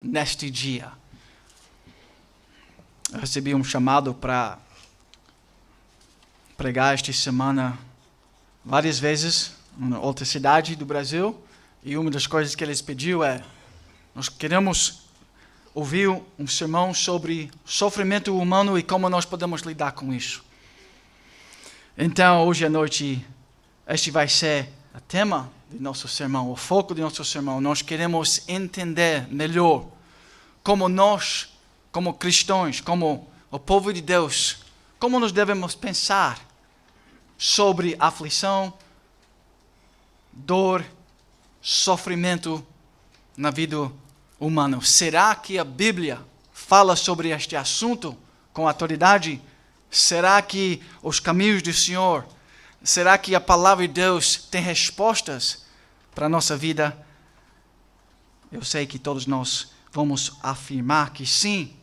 neste dia. Eu recebi um chamado para pregar esta semana várias vezes em outra cidade do Brasil, e uma das coisas que eles pediu é: nós queremos ouvir um sermão sobre sofrimento humano e como nós podemos lidar com isso. Então, hoje à noite, este vai ser o tema de nosso sermão, o foco de nosso sermão. Nós queremos entender melhor como nós, como cristãos, como o povo de Deus, como nós devemos pensar sobre aflição, dor, sofrimento na vida humana. Será que a Bíblia fala sobre este assunto com autoridade? Será que os caminhos do Senhor, será que a palavra de Deus tem respostas para a nossa vida? Eu sei que todos nós vamos afirmar que sim.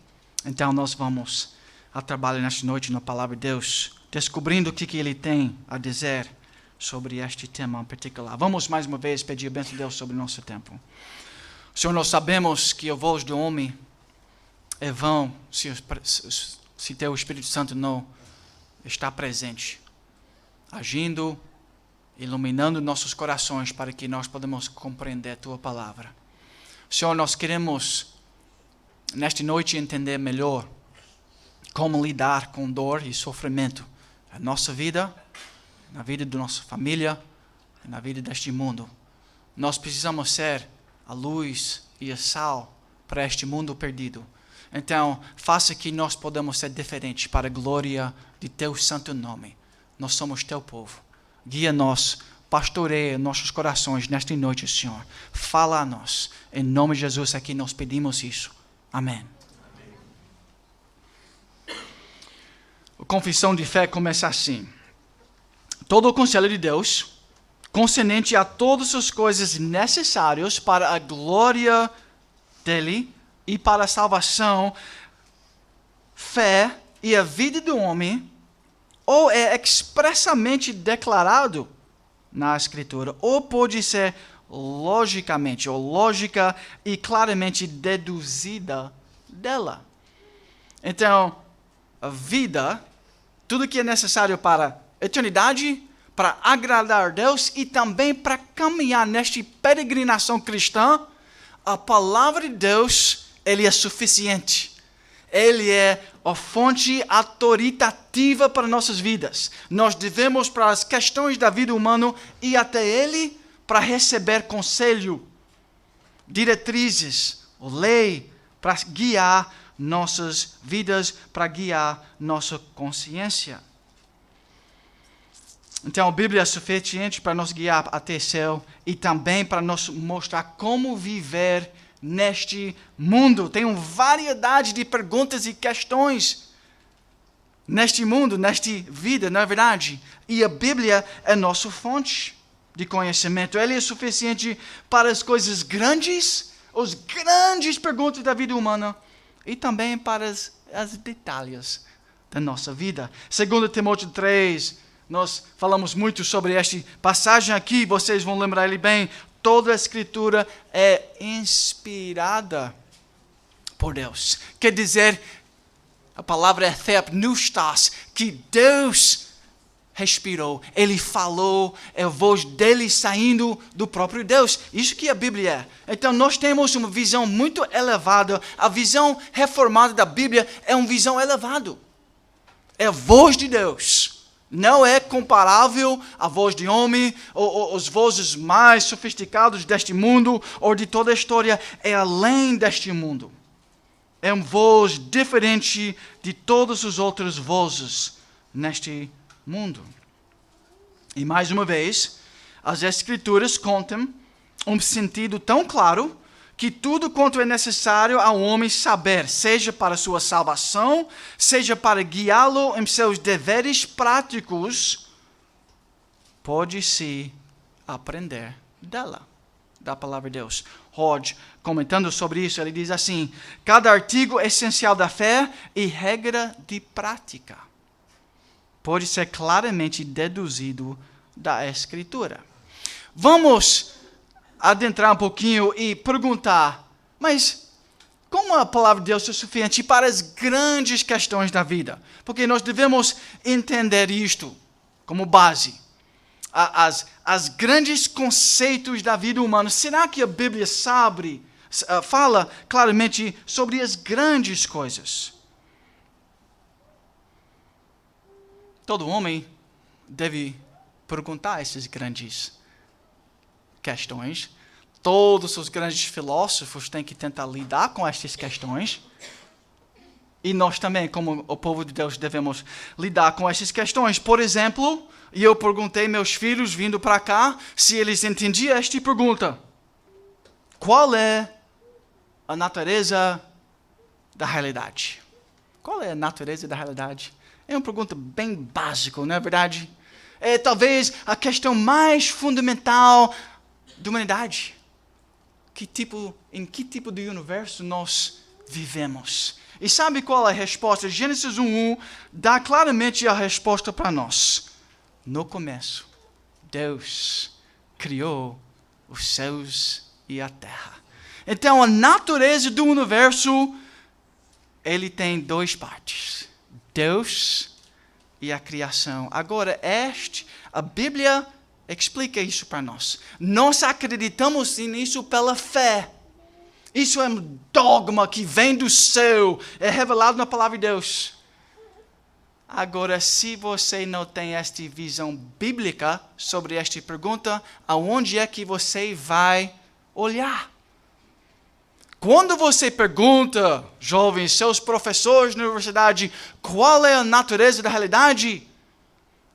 Então nós vamos a trabalho nesta noite na palavra de Deus, descobrindo o que Ele tem a dizer sobre este tema em particular. Vamos mais uma vez pedir a bênção de Deus sobre o nosso tempo. Senhor, nós sabemos que a voz do homem é vã se teu Espírito Santo não está presente, agindo, iluminando nossos corações para que nós podamos compreender a tua palavra. Senhor, nós queremos nesta noite entender melhor como lidar com dor e sofrimento na nossa vida, na vida da nossa família e na vida deste mundo. Nós precisamos ser a luz e a sal para este mundo perdido. Então, faça que nós podamos ser diferentes para a glória de teu santo nome. Nós somos teu povo. Guia-nos, pastoreia nossos corações nesta noite, Senhor. Fala a nós. Em nome de Jesus aqui nós pedimos isso. Amém. A confissão de fé começa assim: todo o conselho de Deus, concernente a todas as coisas necessárias para a glória dele e para a salvação, fé e a vida do homem, ou é expressamente declarado na Escritura, ou pode ser logicamente, ou lógica e claramente deduzida dela. Então, a vida, tudo que é necessário para a eternidade, para agradar a Deus e também para caminhar nesta peregrinação cristã, a palavra de Deus, ele é suficiente. Ele é a fonte autoritativa para nossas vidas. Nós devemos, para as questões da vida humana, ir até ele para receber conselho, diretrizes, lei, para guiar nossas vidas, para guiar nossa consciência. Então, a Bíblia é suficiente para nos guiar até o céu e também para nos mostrar como viver neste mundo. Tem uma variedade de perguntas e questões neste mundo, nesta vida, na verdade. E a Bíblia é nossa fonte de conhecimento. Ela é suficiente para as coisas grandes, as grandes perguntas da vida humana e também para as detalhes da nossa vida. 2 Timóteo 3, nós falamos muito sobre esta passagem aqui, vocês vão lembrar ele bem. Toda a Escritura é inspirada por Deus. Quer dizer, a palavra é theopneustos, que Deus respirou. Ele falou, é a voz dele saindo do próprio Deus. Isso que a Bíblia é. Então nós temos uma visão muito elevada. A visão reformada da Bíblia é uma visão elevada. É a voz de Deus. Não é comparável à voz de homem, ou as vozes mais sofisticadas deste mundo, ou de toda a história. É além deste mundo. É uma voz diferente de todas as outras vozes neste mundo. E mais uma vez, as Escrituras contam um sentido tão claro que tudo quanto é necessário ao homem saber, seja para sua salvação, seja para guiá-lo em seus deveres práticos, pode-se aprender dela, da palavra de Deus. Hodge, comentando sobre isso, ele diz assim: cada artigo essencial da fé e regra de prática pode ser claramente deduzido da Escritura. Vamos adentrar um pouquinho e perguntar, mas como a palavra de Deus é suficiente para as grandes questões da vida? Porque nós devemos entender isto como base. As grandes conceitos da vida humana. Será que a Bíblia fala claramente sobre as grandes coisas? Todo homem deve perguntar essas grandes questões. Todos os grandes filósofos têm que tentar lidar com estas questões. E nós também, como o povo de Deus, devemos lidar com essas questões. Por exemplo, eu perguntei meus filhos vindo para cá se eles entendiam esta pergunta. Qual é a natureza da realidade? Qual é a natureza da realidade? É uma pergunta bem básica, não é verdade? É talvez a questão mais fundamental da humanidade. Em que tipo de universo nós vivemos? E sabe qual é a resposta? Gênesis 1:1 dá claramente a resposta para nós. No começo, Deus criou os céus e a terra. Então, a natureza do universo, ele tem duas partes. Deus e a criação. Agora, a Bíblia explica isso para nós. Nós acreditamos nisso pela fé. Isso é um dogma que vem do céu, é revelado na palavra de Deus. Agora, se você não tem esta visão bíblica sobre esta pergunta, aonde é que você vai olhar? Quando você pergunta, jovens, seus professores na universidade, qual é a natureza da realidade?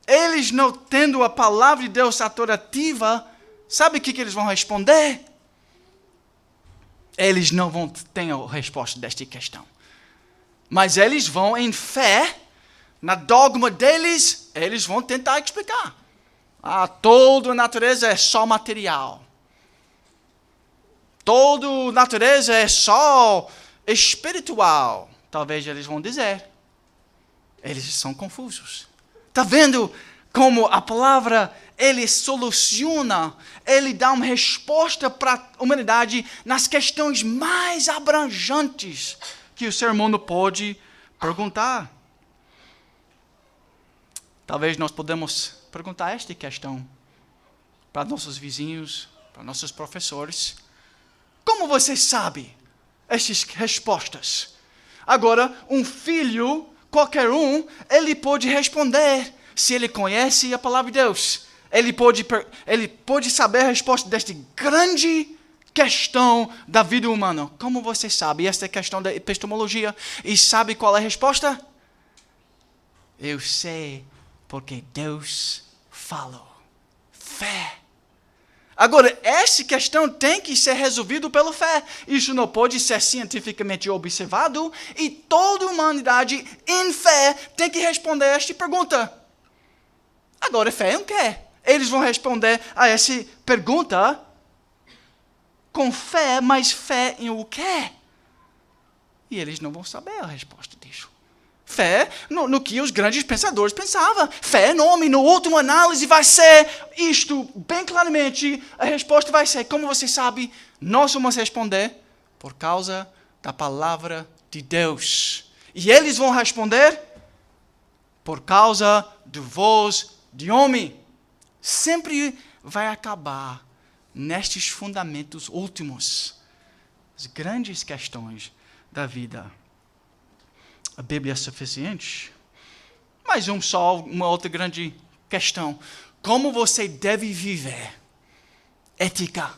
Eles não tendo a palavra de Deus autoritativa, sabe o que eles vão responder? Eles não vão ter a resposta desta questão. Mas eles vão, em fé, na dogma deles, eles vão tentar explicar. Toda a natureza é só material. Toda a natureza é só espiritual. Talvez eles vão dizer. Eles são confusos. Está vendo como a palavra, ele soluciona, ele dá uma resposta para a humanidade nas questões mais abrangentes que o ser humano pode perguntar. Talvez nós podemos perguntar esta questão para nossos vizinhos, para nossos professores. Como você sabe essas respostas? Agora, um filho, qualquer um, ele pode responder se ele conhece a palavra de Deus. Ele pode saber a resposta desta grande questão da vida humana. Como você sabe? Esta é a questão da epistemologia. E sabe qual é a resposta? Eu sei porque Deus falou. Fé. Agora, essa questão tem que ser resolvida pela fé. Isso não pode ser cientificamente observado e toda a humanidade, em fé, tem que responder a esta pergunta. Agora, fé em o quê? Eles vão responder a essa pergunta com fé, mas fé em o quê? E eles não vão saber a resposta disso. Fé no que os grandes pensadores pensavam. Fé no homem, no último análise vai ser isto, bem claramente. A resposta vai ser, como você sabe, nós vamos responder por causa da palavra de Deus. E eles vão responder por causa do voz de homem. Sempre vai acabar nestes fundamentos últimos. As grandes questões da vida. A Bíblia é suficiente? Mais uma outra grande questão. Como você deve viver? Ética,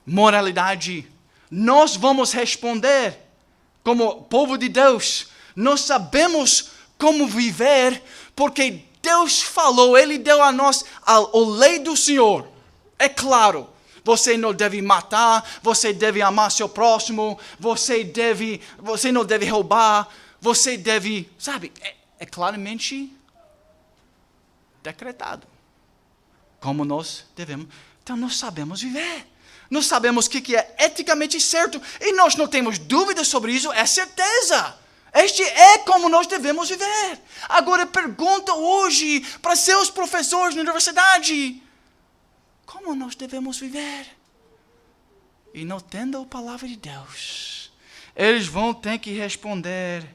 moralidade. Nós vamos responder como povo de Deus. Nós sabemos como viver porque Deus falou, Ele deu a nós a lei do Senhor. É claro. Você não deve matar, você deve amar seu próximo, você não deve roubar, você deve, sabe, é claramente decretado. Como nós devemos. Então nós sabemos viver. Nós sabemos o que é eticamente certo. E nós não temos dúvidas sobre isso, é certeza. Este é como nós devemos viver. Agora pergunta hoje para seus professores na universidade. Como nós devemos viver? E não tendo a palavra de Deus, eles vão ter que responder.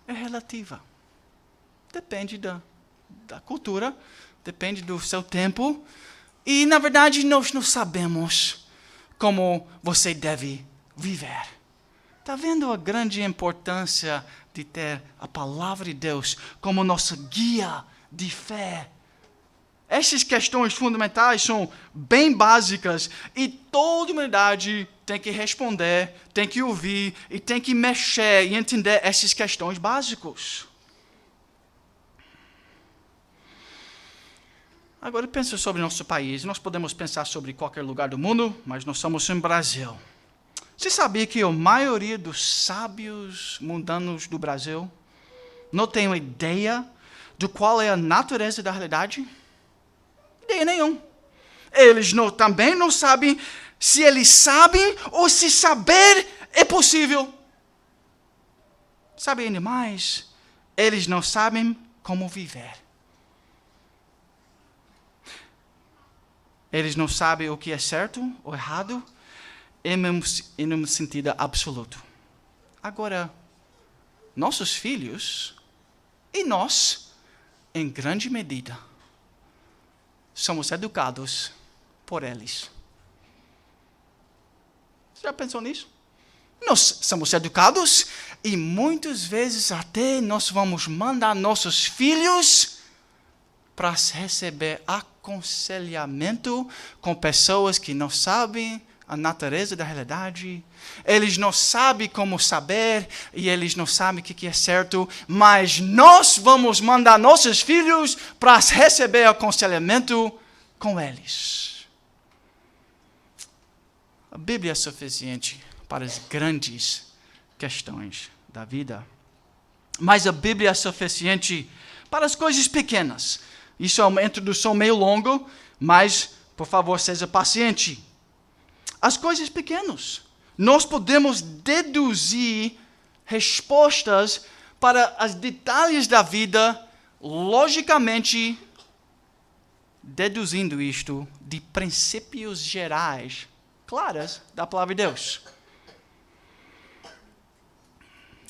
É relativa. Depende da cultura, depende do seu tempo. E, na verdade, nós não sabemos como você deve viver. Está vendo a grande importância de ter a palavra de Deus como nossa guia de fé? Essas questões fundamentais são bem básicas e toda a humanidade tem que responder, tem que ouvir e tem que mexer e entender essas questões básicas. Agora pensa sobre nosso país. Nós podemos pensar sobre qualquer lugar do mundo, mas nós somos no Brasil. Você sabia que a maioria dos sábios mundanos do Brasil não tem uma ideia de qual é a natureza da realidade? Ideia nenhuma. Eles também não sabem se eles sabem ou se saber é possível. Sabe ainda mais? Eles não sabem como viver. Eles não sabem o que é certo ou errado em um sentido absoluto. Agora, nossos filhos e nós, em grande medida, somos educados por eles. Você já pensou nisso? Nós somos educados e muitas vezes até nós vamos mandar nossos filhos para receber aconselhamento com pessoas que não sabem a natureza da realidade. Eles não sabem como saber e eles não sabem o que é certo, mas nós vamos mandar nossos filhos para receber aconselhamento com eles. A Bíblia é suficiente para as grandes questões da vida, mas a Bíblia é suficiente para as coisas pequenas. Isso é uma introdução meio longa, mas, por favor, seja paciente. As coisas pequenas. Nós podemos deduzir respostas para os detalhes da vida, logicamente, deduzindo isto de princípios gerais, claras, da palavra de Deus.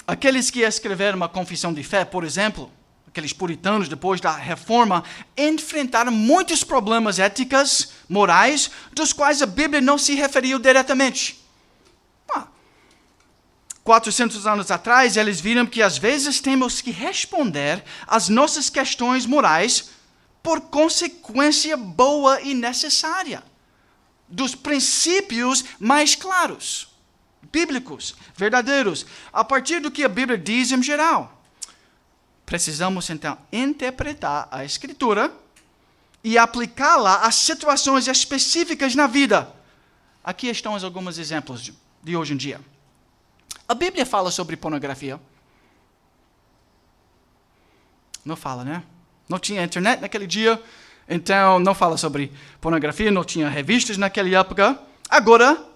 Aqueles que escreveram uma confissão de fé, por exemplo, aqueles puritanos depois da reforma, enfrentaram muitos problemas éticos, morais, dos quais a Bíblia não se referiu diretamente. 400 anos atrás, eles viram que às vezes temos que responder às nossas questões morais por consequência boa e necessária dos princípios mais claros, bíblicos, verdadeiros, a partir do que a Bíblia diz em geral. Precisamos, então, interpretar a Escritura e aplicá-la às situações específicas na vida. Aqui estão alguns exemplos de hoje em dia. A Bíblia fala sobre pornografia? Não fala, né? Não tinha internet naquele dia, então não fala sobre pornografia, não tinha revistas naquela época. Agora,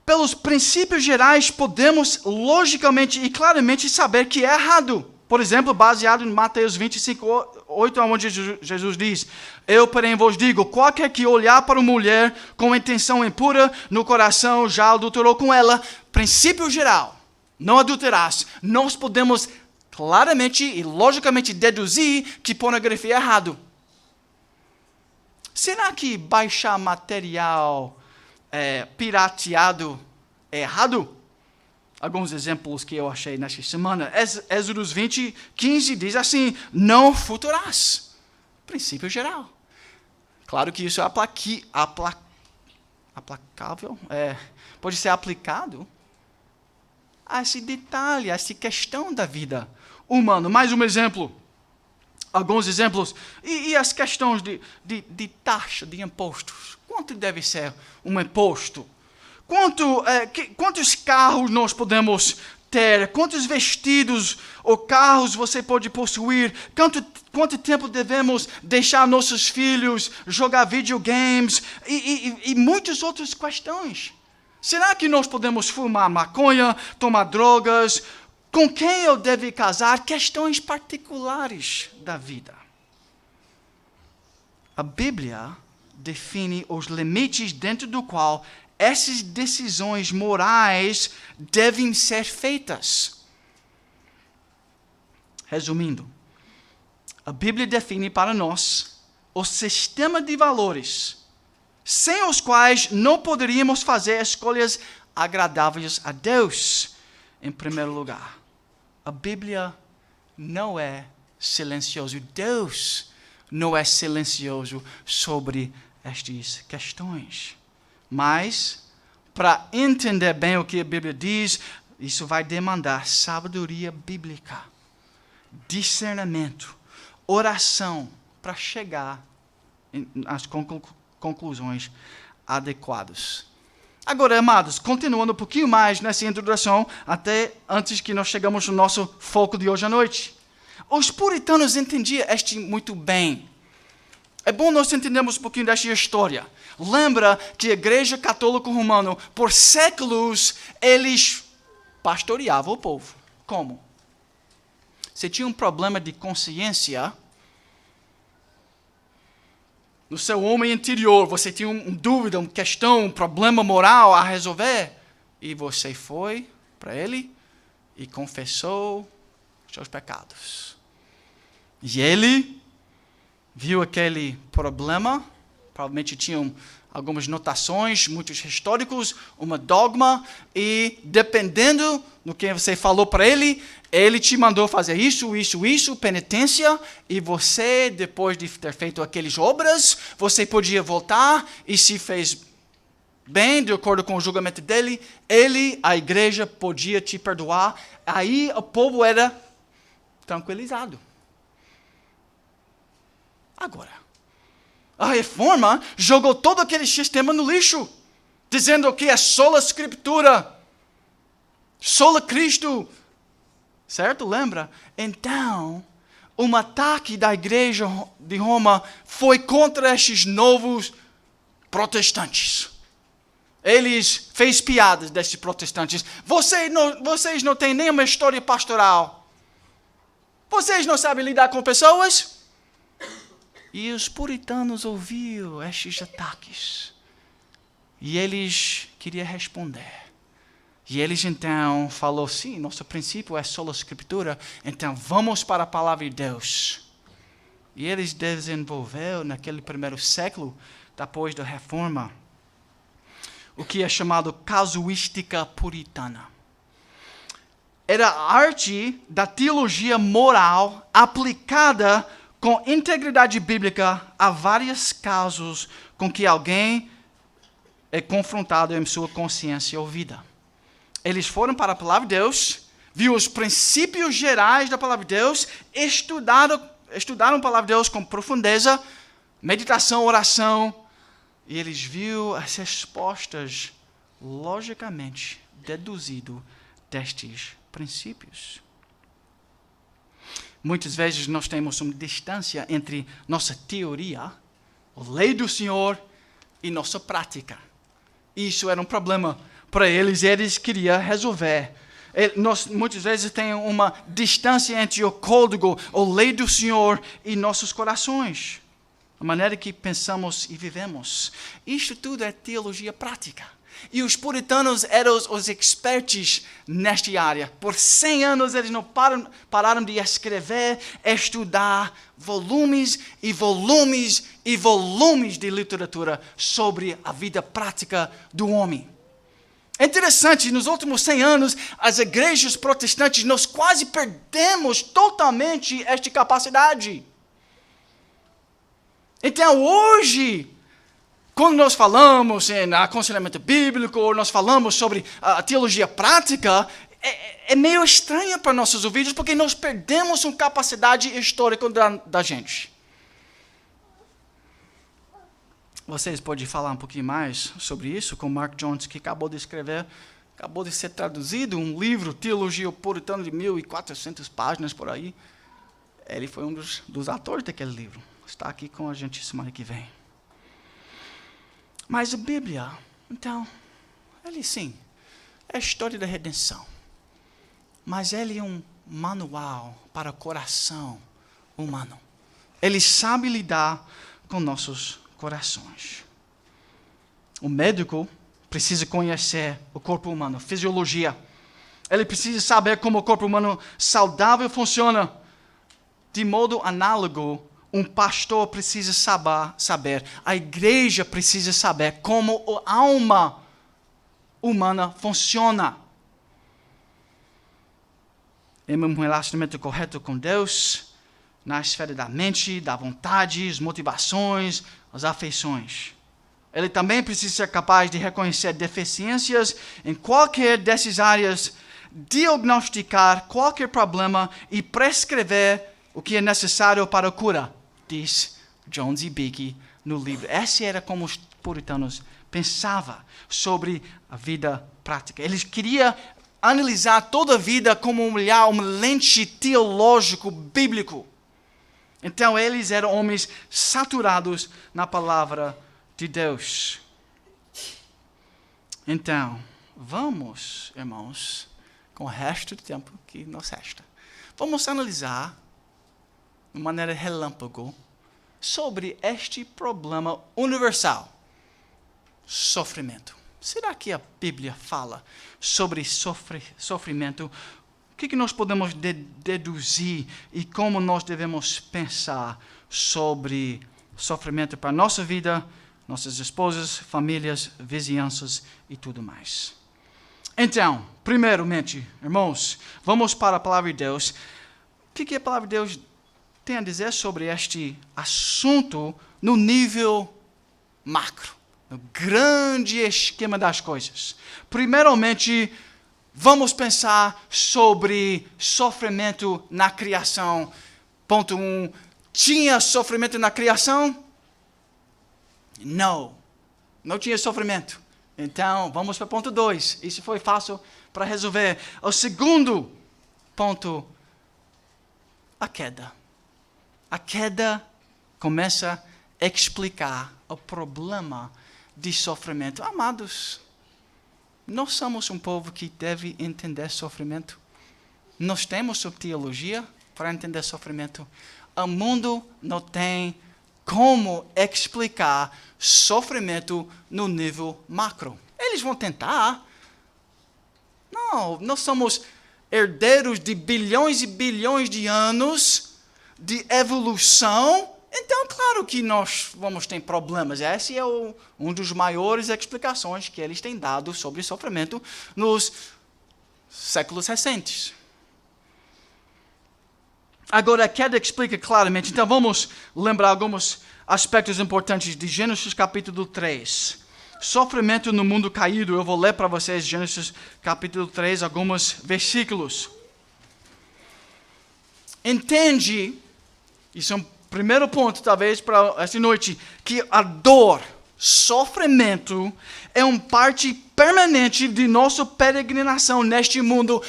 pelos princípios gerais, podemos logicamente e claramente saber que é errado. Por exemplo, baseado em Mateus 25, 8, onde Jesus diz: eu, porém, vos digo, qualquer que olhar para uma mulher com intenção impura no coração já adulterou com ela. Princípio geral, não adulterarás. Nós podemos claramente e logicamente deduzir que pornografia é errado. Será que baixar material pirateado é errado? Alguns exemplos que eu achei nesta semana. Êxodo 20, 15 diz assim: não furtarás. Princípio geral. Claro que isso é aplicável, pode ser aplicado a esse detalhe, a essa questão da vida humana. Mais um exemplo. Alguns exemplos. E as questões de taxa, de impostos. Quanto deve ser um imposto? Quantos carros nós podemos ter? Quantos vestidos ou carros você pode possuir? Quanto tempo devemos deixar nossos filhos jogar videogames? E muitas outras questões. Será que nós podemos fumar maconha, tomar drogas? Com quem eu devo casar? Questões particulares da vida. A Bíblia define os limites dentro do qual essas decisões morais devem ser feitas. Resumindo, a Bíblia define para nós o sistema de valores sem os quais não poderíamos fazer escolhas agradáveis a Deus. Em primeiro lugar, a Bíblia não é silencioso. Deus não é silencioso sobre estas questões. Mas, para entender bem o que a Bíblia diz, isso vai demandar sabedoria bíblica, discernimento, oração, para chegar às conclusões adequadas. Agora, amados, continuando um pouquinho mais nessa introdução, até antes que nós chegamos no nosso foco de hoje à noite. Os puritanos entendiam este muito bem. É bom nós entendermos um pouquinho desta história. Lembra que a Igreja Católica Romana, por séculos, eles pastoreavam o povo. Como? Se tinha um problema de consciência no seu homem interior, você tinha uma dúvida, uma questão, um problema moral a resolver, e você foi para ele e confessou seus pecados. E ele viu aquele problema, provavelmente tinham algumas notações, muitos históricos, uma dogma, e dependendo do que você falou para ele, ele te mandou fazer isso, penitência, e você, depois de ter feito aquelas obras, você podia voltar, e se fez bem, de acordo com o julgamento dele, a igreja, podia te perdoar. Aí o povo era tranquilizado. Agora, a reforma jogou todo aquele sistema no lixo, dizendo que é sola Escritura, sola Cristo. Certo? Lembra? Então, um ataque da igreja de Roma foi contra estes novos protestantes. Eles fez piadas desses protestantes. Vocês não têm nenhuma história pastoral. Vocês não sabem lidar com pessoas? E os puritanos ouviram estes ataques. E eles queriam responder. E eles então falaram, sim, nosso princípio é só a Escritura, então vamos para a palavra de Deus. E eles desenvolveram naquele primeiro século, depois da reforma, o que é chamado casuística puritana. Era a arte da teologia moral aplicada com integridade bíblica a vários casos com que alguém é confrontado em sua consciência ou vida. Eles foram para a palavra de Deus, viram os princípios gerais da palavra de Deus, estudaram a palavra de Deus com profundeza, meditação, oração, e eles viram as respostas logicamente deduzidas destes princípios. Muitas vezes nós temos uma distância entre nossa teoria, a lei do Senhor, e nossa prática. Isso era um problema para eles, e eles queriam resolver. Nós muitas vezes temos uma distância entre o código, a lei do Senhor e nossos corações. A maneira que pensamos e vivemos. Isto tudo é teologia prática. E os puritanos eram os expertos nesta área. Por 100 anos eles não pararam de escrever, estudar volumes e volumes e volumes de literatura sobre a vida prática do homem. É interessante, nos últimos 100 anos, as igrejas protestantes, nós quase perdemos totalmente esta capacidade. Então, hoje, quando nós falamos em aconselhamento bíblico, ou nós falamos sobre a teologia prática, é meio estranho para nossos ouvidos, porque nós perdemos uma capacidade histórica da gente. Vocês podem falar um pouquinho mais sobre isso com Mark Jones, que acabou de escrever, acabou de ser traduzido um livro, Teologia Puritana, de 1.400 páginas por aí. Ele foi um dos autores daquele livro. Está aqui com a gente semana que vem. Mas a Bíblia, então, ele sim, é a história da redenção. Mas ele é um manual para o coração humano. Ele sabe lidar com nossos corações. O médico precisa conhecer o corpo humano, fisiologia. Ele precisa saber como o corpo humano saudável funciona. De modo análogo, um pastor precisa saber, a igreja precisa saber como a alma humana funciona. Em um relacionamento correto com Deus, na esfera da mente, da vontade, as motivações, as afeições. Ele também precisa ser capaz de reconhecer deficiências em qualquer dessas áreas, diagnosticar qualquer problema e prescrever o que é necessário para a cura, diz Jones e Beeke no livro. Essa era como os puritanos pensavam sobre a vida prática. Eles queriam analisar toda a vida como um olhar, uma lente teológico bíblico. Então eles eram homens saturados na palavra de Deus. Então, vamos, irmãos, com o resto do tempo que nos resta, vamos analisar de maneira relâmpago sobre este problema universal, sofrimento. Será que a Bíblia fala sobre sofrimento? O que nós podemos deduzir e como nós devemos pensar sobre sofrimento para a nossa vida, nossas esposas, famílias, vizinhanças e tudo mais? Então, primeiramente, irmãos, vamos para a palavra de Deus. O que a palavra de Deus tem a dizer sobre este assunto no nível macro, no grande esquema das coisas? Primeiramente, vamos pensar sobre sofrimento na criação. Ponto 1. Tinha sofrimento na criação? Não tinha sofrimento. Então, vamos para o ponto 2. Isso foi fácil para resolver. O segundo ponto, a queda. A queda começa a explicar o problema de sofrimento. Amados, nós somos um povo que deve entender sofrimento. Nós temos teologia para entender sofrimento. O mundo não tem como explicar sofrimento no nível macro. Eles vão tentar. Não, nós somos herdeiros de bilhões e bilhões de anos de evolução. Então, claro que nós vamos ter problemas. Essa é uma das maiores explicações que eles têm dado sobre sofrimento nos séculos recentes. Agora, a queda explica claramente. Então, vamos lembrar alguns aspectos importantes de Gênesis capítulo 3. Sofrimento no mundo caído. Eu vou ler para vocês Gênesis capítulo 3, alguns versículos. Entende, isso é um primeiro ponto, talvez, para esta noite, que a dor, sofrimento, é uma parte permanente de nossa peregrinação neste mundo.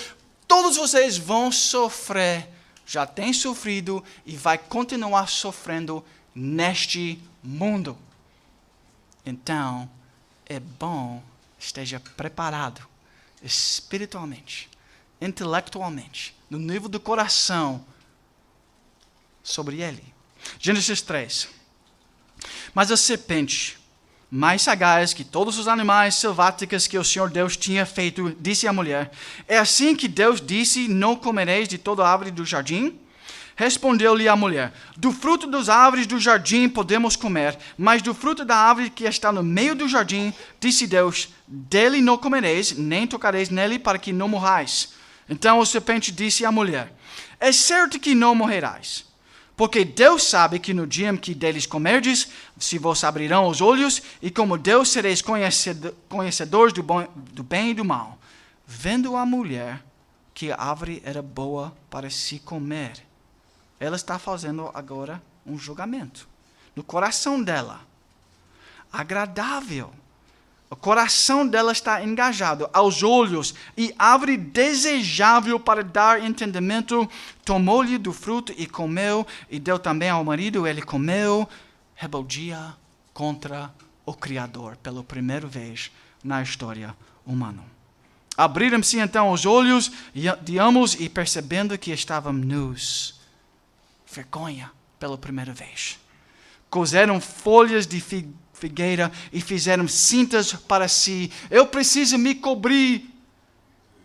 Todos vocês vão sofrer, já têm sofrido e vai continuar sofrendo neste mundo. Então, é bom esteja preparado espiritualmente, intelectualmente, no nível do coração, sobre ele. Gênesis 3. Mas a serpente, mais sagaz que todos os animais selváticos que o Senhor Deus tinha feito, disse à mulher: é assim que Deus disse, não comereis de toda árvore do jardim? Respondeu-lhe a mulher: do fruto das árvores do jardim podemos comer, mas do fruto da árvore que está no meio do jardim, disse Deus, dele não comereis, nem tocareis nele, para que não morrais. Então a serpente disse à mulher: é certo que não morrerás, porque Deus sabe que no dia em que deles comerdes, se vos abrirão os olhos, e como Deus sereis conhecedores do bem e do mal. Vendo a mulher que a árvore era boa para se comer, ela está fazendo agora um julgamento no coração dela, agradável. O coração dela está engajado aos olhos, e árvore desejável para dar entendimento. Tomou-lhe do fruto e comeu, e deu também ao marido, ele comeu. Rebeldia contra o Criador pela primeira vez na história humana. Abriram-se então os olhos de ambos, e percebendo que estavam nus, vergonha pela primeira vez, coseram folhas de figueira e fizeram cintas para si. Eu preciso me cobrir.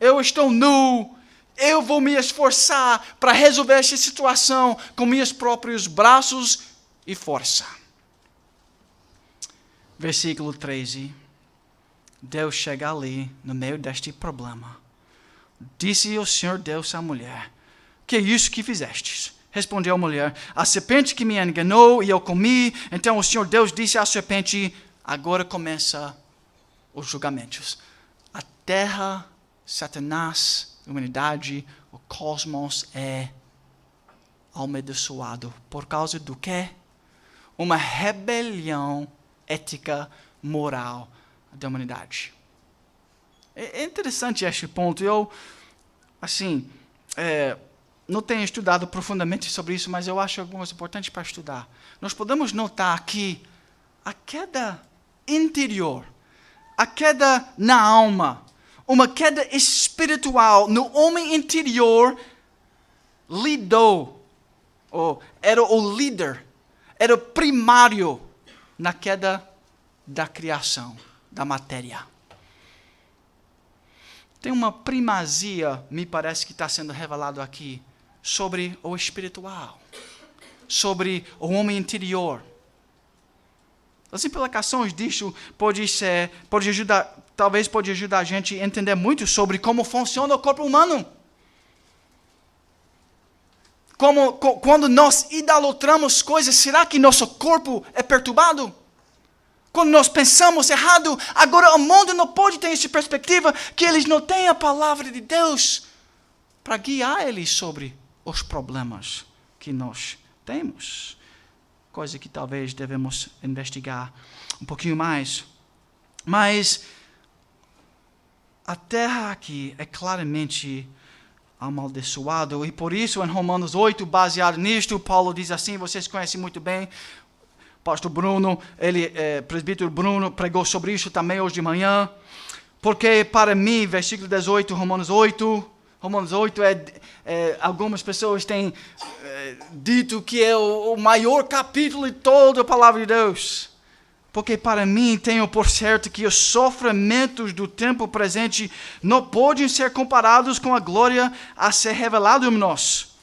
Eu estou nu. Eu vou me esforçar para resolver essa situação com meus próprios braços e força. Versículo 13. Deus chega ali, no meio deste problema. Disse o Senhor Deus à mulher: que é isso que fizestes? Respondeu a mulher: a serpente que me enganou e eu comi. Então o Senhor Deus disse à serpente: agora começa os julgamentos. A terra, Satanás, a humanidade, o cosmos é amaldiçoado. Por causa do quê? Uma rebelião ética, moral da humanidade. É interessante este ponto. Eu, não tenho estudado profundamente sobre isso, mas eu acho algumas importantes para estudar. Nós podemos notar que a queda interior, a queda na alma, uma queda espiritual no homem interior era o líder, era o primário na queda da criação, da matéria. Tem uma primazia, me parece que está sendo revelado aqui, sobre o espiritual, sobre o homem interior. As implicações disso talvez pode ajudar a gente a entender muito sobre como funciona o corpo humano. Quando nós idolatramos coisas, será que nosso corpo é perturbado? Quando nós pensamos errado, agora o mundo não pode ter essa perspectiva que eles não têm a palavra de Deus para guiar eles sobre os problemas que nós temos. Coisa que talvez devemos investigar um pouquinho mais. Mas a terra aqui é claramente amaldiçoado, e por isso em Romanos 8, baseado nisto, Paulo diz assim, vocês conhecem muito bem, pastor Bruno, presbítero Bruno pregou sobre isso também hoje de manhã, porque para mim, versículo 18, Romanos 8, algumas pessoas têm dito que é o maior capítulo de toda a palavra de Deus. Porque para mim tenho por certo que os sofrimentos do tempo presente não podem ser comparados com a glória a ser revelada em nós.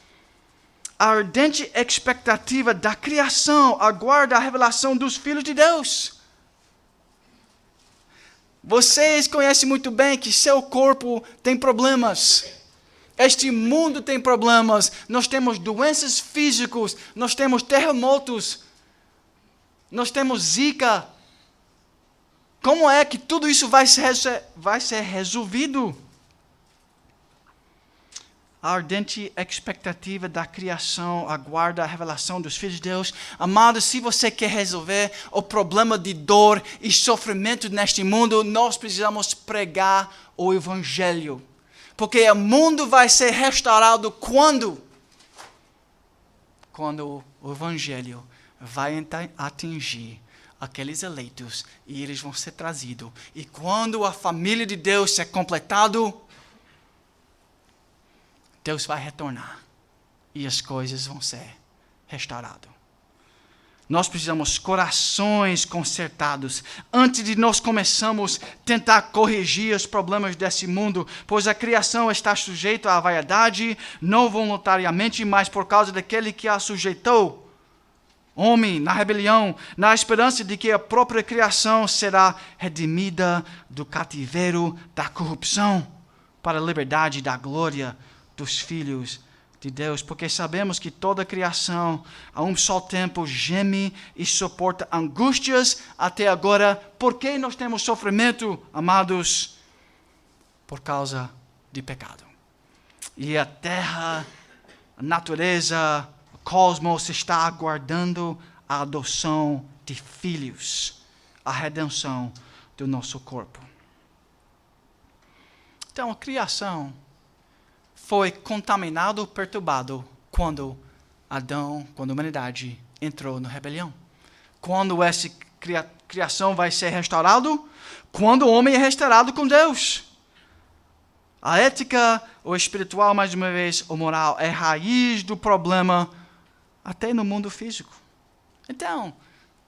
A ardente expectativa da criação aguarda a revelação dos filhos de Deus. Vocês conhecem muito bem que seu corpo tem problemas. Este mundo tem problemas. Nós temos doenças físicas, nós temos terremotos. Nós temos Zika. Como é que tudo isso vai ser resolvido? A ardente expectativa da criação aguarda a revelação dos filhos de Deus. Amado, se você quer resolver o problema de dor e sofrimento neste mundo, nós precisamos pregar o Evangelho. Porque o mundo vai ser restaurado quando? Quando o Evangelho vai atingir aqueles eleitos e eles vão ser trazidos. E quando a família de Deus ser completado, Deus vai retornar e as coisas vão ser restauradas. Nós precisamos corações consertados antes de nós começarmos a tentar corrigir os problemas desse mundo, pois a criação está sujeita à vaidade, não voluntariamente, mas por causa daquele que a sujeitou. Homem, na rebelião, na esperança de que a própria criação será redimida do cativeiro da corrupção para a liberdade da glória dos filhos de Deus. Porque sabemos que toda a criação, a um só tempo, geme e suporta angústias até agora. Por que nós temos sofrimento, amados? Por causa de pecado. E a terra, a natureza, cosmos está aguardando a adoção de filhos, a redenção do nosso corpo. Então, a criação foi contaminado, perturbado quando a humanidade entrou na rebelião. Quando essa criação vai ser restaurada? Quando o homem é restaurado com Deus. A ética, o espiritual, mais uma vez, o moral, é a raiz do problema até no mundo físico. Então,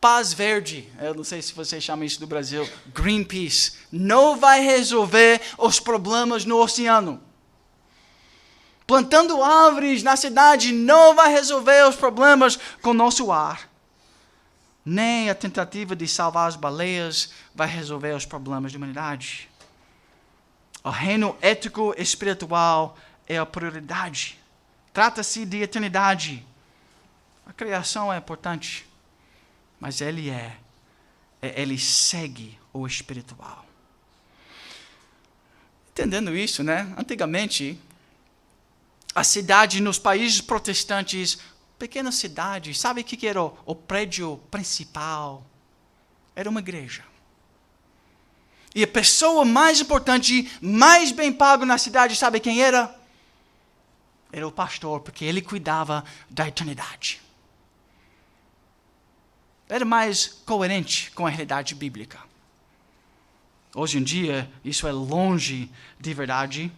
paz verde, eu não sei se você chama isso do Brasil, Greenpeace, não vai resolver os problemas no oceano. Plantando árvores na cidade não vai resolver os problemas com nosso ar. Nem a tentativa de salvar as baleias vai resolver os problemas da humanidade. O reino ético e espiritual é a prioridade. Trata-se de eternidade. A criação é importante, mas ele segue o espiritual. Entendendo isso, né? Antigamente, a cidade nos países protestantes, pequenas cidades, sabe o que era o prédio principal? Era uma igreja. E a pessoa mais importante, mais bem pago na cidade, sabe quem era? Era o pastor, porque ele cuidava da eternidade. Era mais coerente com a realidade bíblica. Hoje em dia, isso é longe de verdade.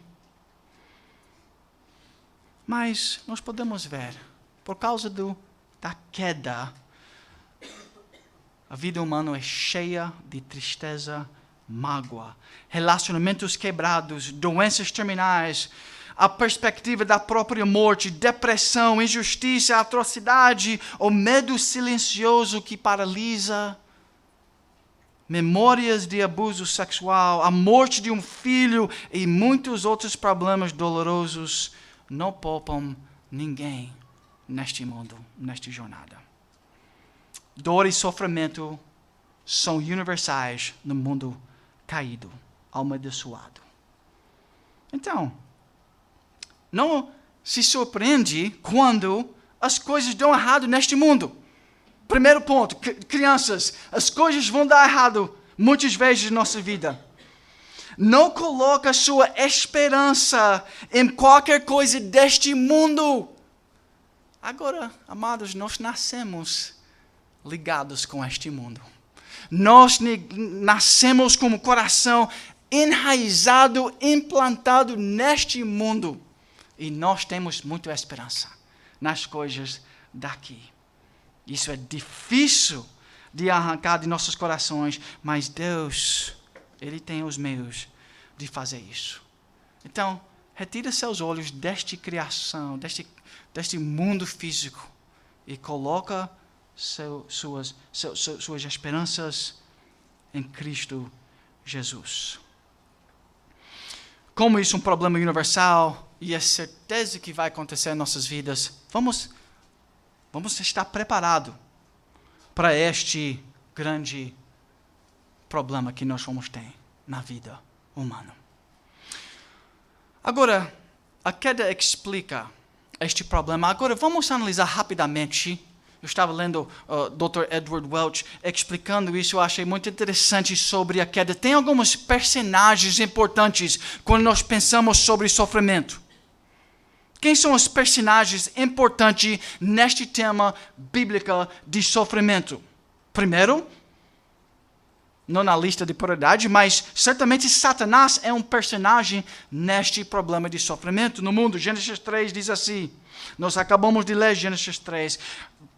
Mas nós podemos ver, por causa da queda, a vida humana é cheia de tristeza, mágoa, relacionamentos quebrados, doenças terminais, a perspectiva da própria morte, depressão, injustiça, atrocidade, o medo silencioso que paralisa, memórias de abuso sexual, a morte de um filho e muitos outros problemas dolorosos não poupam ninguém neste mundo, nesta jornada. Dor e sofrimento são universais no mundo caído, amaldiçoado. Então, não se surpreende quando as coisas dão errado neste mundo. Primeiro ponto, crianças, as coisas vão dar errado muitas vezes na nossa vida. Não coloca sua esperança em qualquer coisa deste mundo. Agora, amados, nós nascemos ligados com este mundo. Nós nascemos com o coração enraizado, implantado neste mundo. E nós temos muita esperança nas coisas daqui. Isso é difícil de arrancar de nossos corações, mas Deus, Ele tem os meios de fazer isso. Então, retira seus olhos desta criação, deste mundo físico e coloca suas esperanças em Cristo Jesus. Como isso é um problema universal e é certeza que vai acontecer em nossas vidas, vamos estar preparados para este grande problema que nós vamos ter na vida humana. Agora, a queda explica este problema. Agora, vamos analisar rapidamente. Eu estava lendo o Dr. Edward Welch explicando isso, eu achei muito interessante sobre a queda. Tem alguns personagens importantes quando nós pensamos sobre sofrimento. Quem são os personagens importantes neste tema bíblico de sofrimento? Primeiro, não na lista de prioridade, mas certamente Satanás é um personagem neste problema de sofrimento no mundo. Gênesis 3 diz assim, nós acabamos de ler Gênesis 3.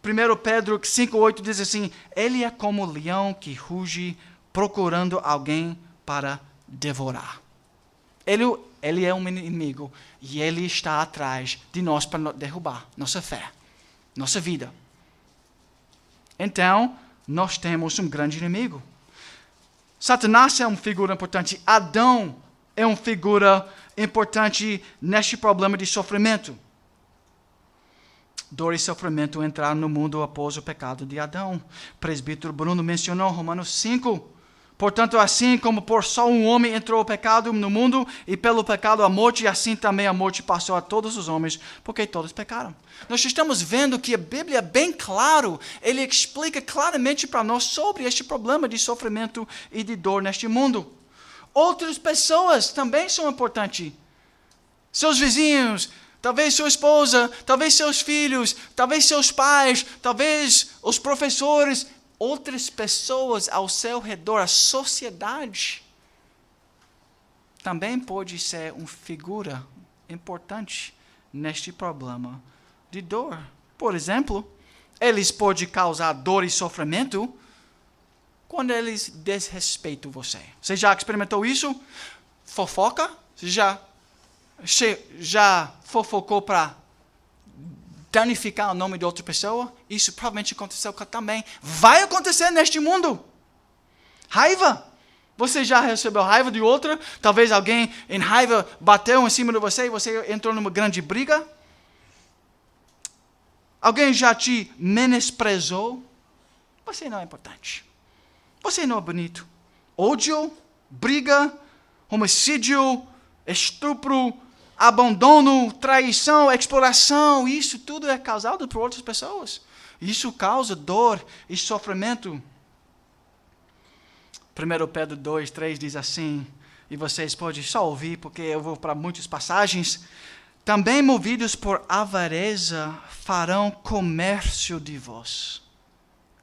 1 Pedro 5,8 diz assim, ele é como um leão que ruge procurando alguém para devorar. Ele é um inimigo e ele está atrás de nós para derrubar nossa fé, nossa vida. Então, nós temos um grande inimigo. Satanás é uma figura importante. Adão é uma figura importante neste problema de sofrimento. Dor e sofrimento entraram no mundo após o pecado de Adão. O presbítero Bruno mencionou Romanos 5. Portanto, assim como por só um homem entrou o pecado no mundo, e pelo pecado a morte, e assim também a morte passou a todos os homens, porque todos pecaram. Nós estamos vendo que a Bíblia é bem claro, ele explica claramente para nós sobre este problema de sofrimento e de dor neste mundo. Outras pessoas também são importantes. Seus vizinhos, talvez sua esposa, talvez seus filhos, talvez seus pais, talvez os professores, outras pessoas ao seu redor, a sociedade, também pode ser uma figura importante neste problema de dor. Por exemplo, eles podem causar dor e sofrimento quando eles desrespeitam você. Você já experimentou isso? Fofoca? Você já fofocou para danificar o nome de outra pessoa? Isso provavelmente aconteceu também. Vai acontecer neste mundo. Raiva. Você já recebeu raiva de outra? Talvez alguém em raiva bateu em cima de você e você entrou numa grande briga? Alguém já te menosprezou? Você não é importante. Você não é bonito. Ódio, briga, homicídio, estupro, abandono, traição, exploração, isso tudo é causado por outras pessoas. Isso causa dor e sofrimento. 1 Pedro 2:3 diz assim, e vocês podem só ouvir, porque eu vou para muitas passagens. Também movidos por avareza, farão comércio de vós.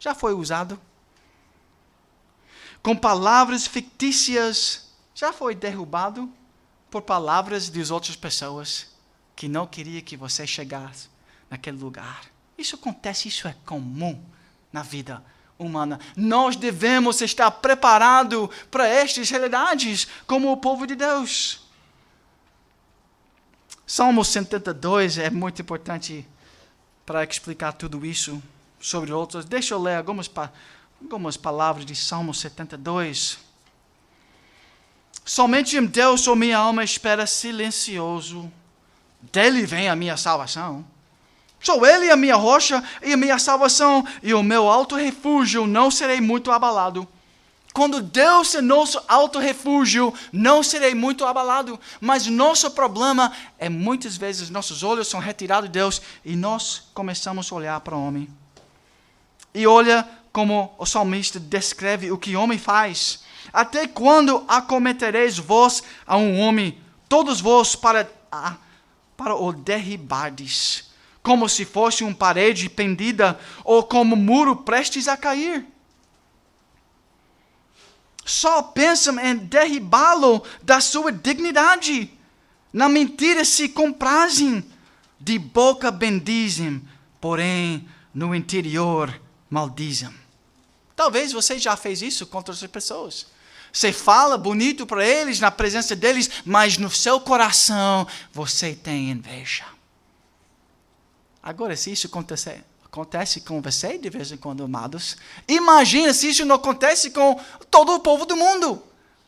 Já foi usado? Com palavras fictícias, já foi derrubado por palavras de outras pessoas que não queria que você chegasse naquele lugar. Isso acontece, isso é comum na vida humana. Nós devemos estar preparados para estas realidades como o povo de Deus. Salmo 72 é muito importante para explicar tudo isso sobre outros. Deixa eu ler algumas palavras de Salmo 72. Somente em Deus, ó minha alma, espera silencioso. Dele vem a minha salvação. Sou Ele a minha rocha e a minha salvação, e o meu alto refúgio, não serei muito abalado. Quando Deus é nosso alto refúgio, não serei muito abalado. Mas nosso problema é muitas vezes nossos olhos são retirados de Deus e nós começamos a olhar para o homem. E olha como o salmista descreve o que o homem faz. Até quando acometereis vós a um homem, todos vós para o derribardes, como se fosse uma parede pendida ou como muro prestes a cair? Só pensam em derribá-lo da sua dignidade. Na mentira se comprazem, de boca bendizem, porém no interior maldizem. Talvez você já fez isso contra outras pessoas. Você fala bonito para eles, na presença deles, mas no seu coração você tem inveja. Agora, se isso acontece com você de vez em quando, amados, imagina se isso não acontece com todo o povo do mundo.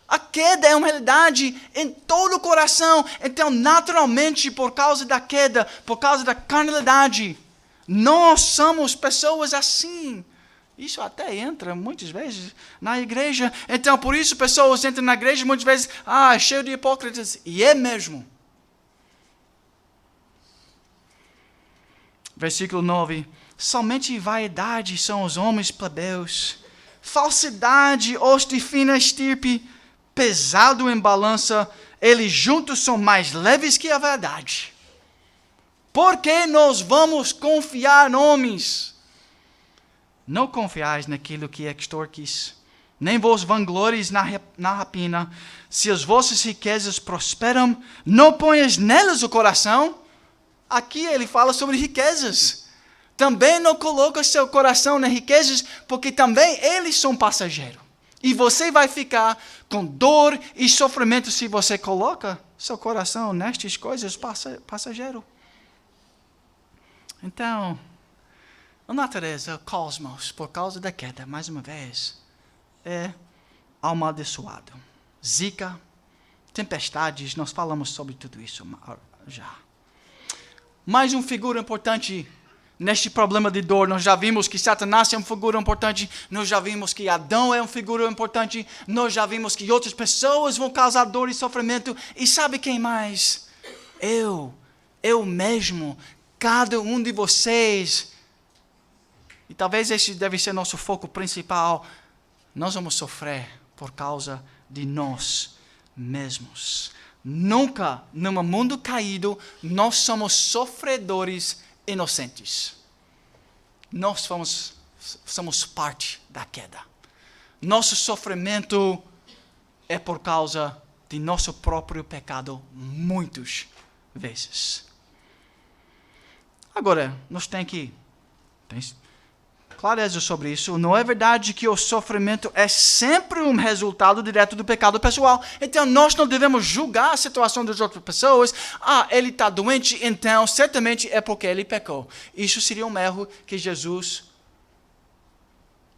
A queda é uma realidade em todo o coração. Então, naturalmente, por causa da queda, por causa da carnalidade, nós somos pessoas assim. Isso até entra muitas vezes na igreja. Então, por isso, pessoas entram na igreja muitas vezes, cheio de hipócritas. E é mesmo. Versículo 9. Somente vaidade são os homens plebeus. Falsidade, os de fina estirpe, pesado em balança, eles juntos são mais leves que a verdade. Por que nós vamos confiar em homens? Não confiais naquilo que extorquis, nem vos vanglores na rapina. Se as vossas riquezas prosperam, não ponhas nelas o coração. Aqui ele fala sobre riquezas. Também não coloca seu coração nas riquezas, porque também eles são passageiros. E você vai ficar com dor e sofrimento se você coloca seu coração nestas coisas passageiras. Então, a natureza, o cosmos, por causa da queda, mais uma vez, é amaldiçoado. Zika, tempestades, nós falamos sobre tudo isso já. Mais uma figura importante neste problema de dor. Nós já vimos que Satanás é uma figura importante. Nós já vimos que Adão é uma figura importante. Nós já vimos que outras pessoas vão causar dor e sofrimento. E sabe quem mais? Eu mesmo, cada um de vocês. E talvez esse deve ser nosso foco principal. Nós vamos sofrer por causa de nós mesmos. Nunca, num mundo caído, nós somos sofredores inocentes. Nós somos parte da queda. Nosso sofrimento é por causa de nosso próprio pecado, muitas vezes. Agora, nós clareza sobre isso. Não é verdade que o sofrimento é sempre um resultado direto do pecado pessoal. Então, nós não devemos julgar a situação das outras pessoas. Ele está doente, então certamente é porque ele pecou. Isso seria um erro que Jesus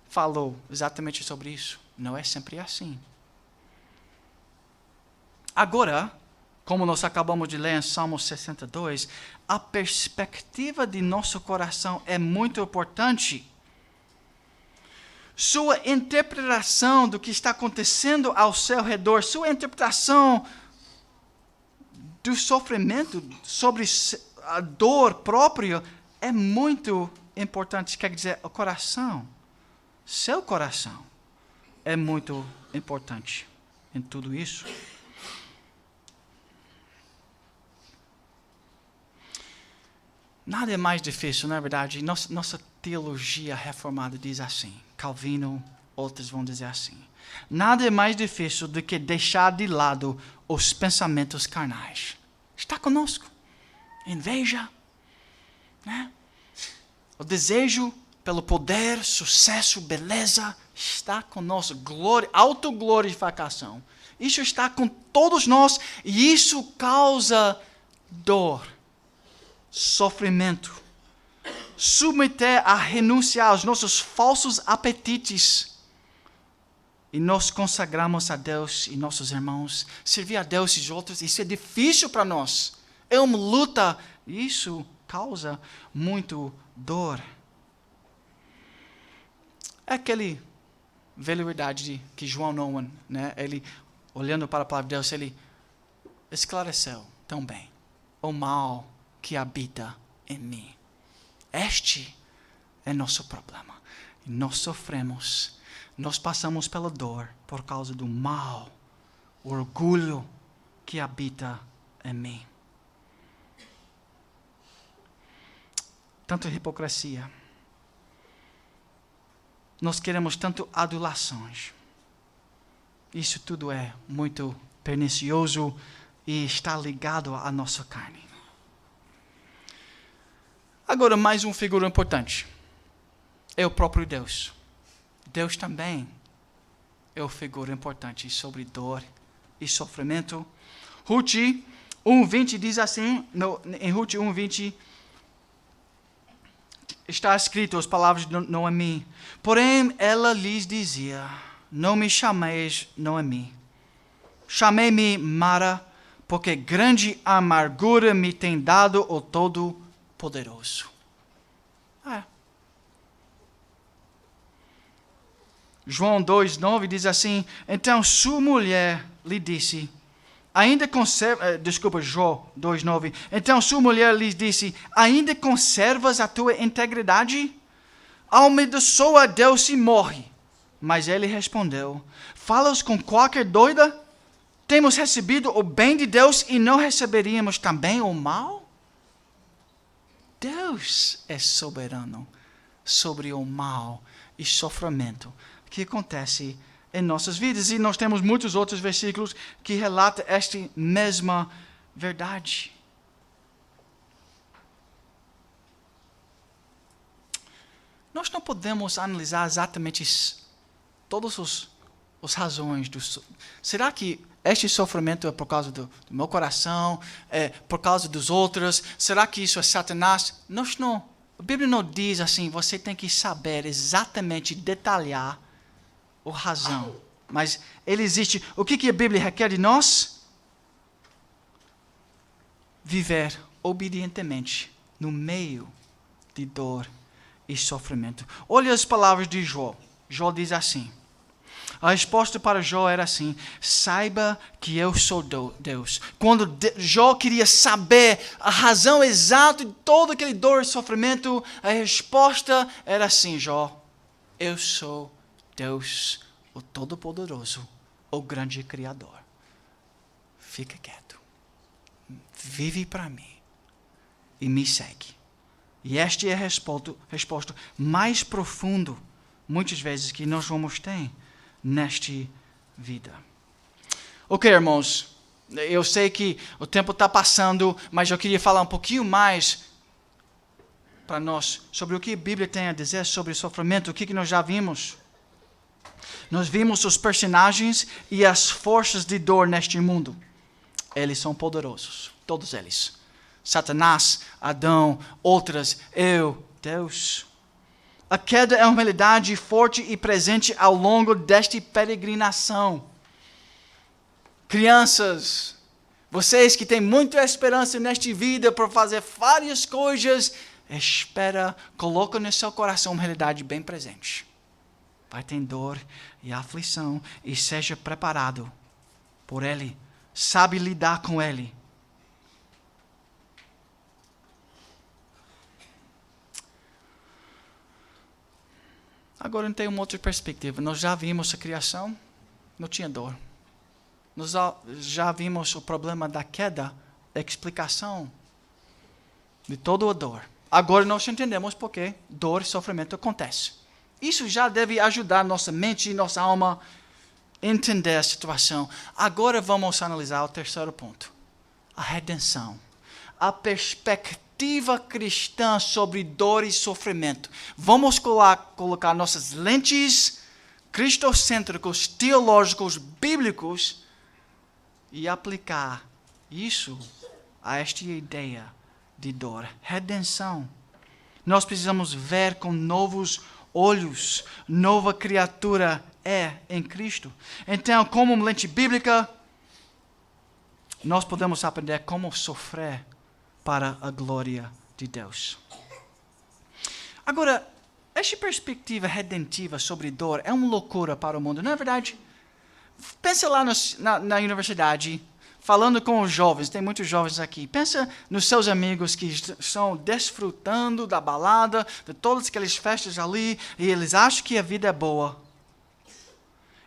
falou exatamente sobre isso. Não é sempre assim. Agora, como nós acabamos de ler em Salmo 62, a perspectiva de nosso coração é muito importante. Sua interpretação do que está acontecendo ao seu redor, sua interpretação do sofrimento, sobre a dor própria, é muito importante. Quer dizer, o coração, seu coração, é muito importante em tudo isso. Nada é mais difícil, não é verdade? Nossa teologia reformada diz assim. Calvino, outros vão dizer assim. Nada é mais difícil do que deixar de lado os pensamentos carnais. Está conosco. Inveja, né? O desejo pelo poder, sucesso, beleza, está conosco. Glória, autoglorificação. Isso está com todos nós e isso causa dor. Sofrimento, submeter a renunciar aos nossos falsos apetites e nos consagramos a Deus e nossos irmãos, servir a Deus e os outros, isso é difícil para nós, é uma luta, e isso causa muito dor. É aquele velha verdade que João Nowen, né, ele, olhando para a palavra de Deus, ele esclareceu tão bem o mal que habita em mim. Este é nosso problema. Nós sofremos, nós passamos pela dor por causa do mal, o orgulho que habita em mim. Tanta hipocrisia. Nós queremos tanto adulações. Isso tudo é muito pernicioso e está ligado à nossa carne. Agora, mais uma figura importante. É o próprio Deus. Deus também é uma figura importante sobre dor e sofrimento. Ruth 1:20 diz assim, em Ruth 1:20, está escrito as palavras de Noemi. Porém, ela lhes dizia, não me chameis Noemi. Chamei-me Mara, porque grande amargura me tem dado o Todo-Poderoso. João 2:9 diz assim, então sua mulher lhe disse, João 2:9, então sua mulher lhe disse, ainda conservas a tua integridade? Amaldiçoa a Deus e morre. Mas ele respondeu, falas com qualquer doida? Temos recebido o bem de Deus e não receberíamos também o mal? Deus é soberano sobre o mal e sofrimento que acontece em nossas vidas. E nós temos muitos outros versículos que relatam esta mesma verdade. Nós não podemos analisar exatamente todas as razões. Será que este sofrimento é por causa do meu coração? É por causa dos outros? Será que isso é Satanás? A Bíblia não diz assim, você tem que saber exatamente, detalhar a razão. Mas ele existe. O que a Bíblia requer de nós? Viver obedientemente no meio de dor e sofrimento. Olha as palavras de Jó. Jó diz assim. A resposta para Jó era assim, saiba que eu sou Deus. Quando Jó queria saber a razão exata de todo aquele dor e sofrimento, a resposta era assim, Jó, eu sou Deus, o Todo-Poderoso, o grande Criador. Fica quieto. Vive para mim e me segue. E esta é a resposta mais profunda, muitas vezes, que nós vamos ter nesta vida. Ok, irmãos, eu sei que o tempo está passando, mas eu queria falar um pouquinho mais para nós sobre o que a Bíblia tem a dizer sobre sofrimento. O que nós já vimos? Nós vimos os personagens e as forças de dor neste mundo. Eles são poderosos, todos eles. Satanás, Adão, outras, eu, Deus. A queda é uma realidade forte e presente ao longo desta peregrinação. Crianças, vocês que têm muita esperança nesta vida para fazer várias coisas, espera, coloca no seu coração uma realidade bem presente. Vai ter dor e aflição e seja preparado por Ele. Sabe lidar com Ele. Agora tem uma outra perspectiva. Nós já vimos a criação, não tinha dor. Nós já vimos o problema da queda, a explicação de toda a dor. Agora nós entendemos por que dor e sofrimento acontecem. Isso já deve ajudar nossa mente e nossa alma a entender a situação. Agora vamos analisar o terceiro ponto. A redenção. A perspectiva cristã sobre dor e sofrimento. Vamos colocar nossas lentes cristocêntricos, teológicos, bíblicos e aplicar isso a esta ideia de dor. Redenção. Nós precisamos ver com novos olhos, nova criatura é em Cristo. Então, como lente bíblica, nós podemos aprender como sofrer para a glória de Deus. Agora, esta perspectiva redentiva sobre dor é uma loucura para o mundo, não é verdade? Pensa lá na universidade, falando com os jovens, tem muitos jovens aqui. Pensa nos seus amigos que estão desfrutando da balada, de todas aquelas festas ali, e eles acham que a vida é boa.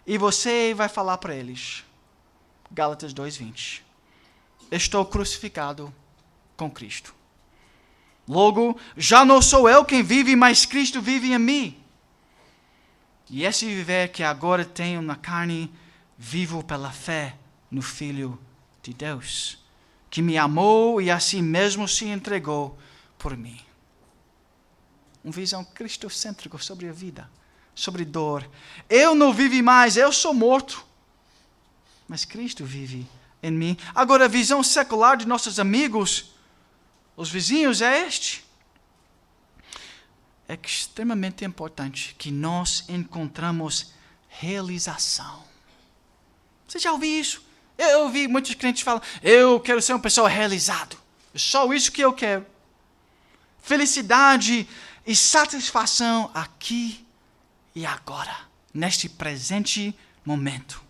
E você vai falar para eles, Gálatas 2:20, estou crucificado com Cristo. Logo, já não sou eu quem vive, mas Cristo vive em mim. E esse viver que agora tenho na carne, vivo pela fé no Filho de Deus, que me amou e a si mesmo se entregou por mim. Uma visão cristocêntrica sobre a vida, sobre dor. Eu não vivo mais, eu sou morto, mas Cristo vive em mim. Agora, a visão secular de nossos amigos, os vizinhos, é este. É extremamente importante que nós encontramos realização. Você já ouviu isso? Eu ouvi muitos crentes falam, eu quero ser uma pessoa realizada. É só isso que eu quero. Felicidade e satisfação aqui e agora, neste presente momento.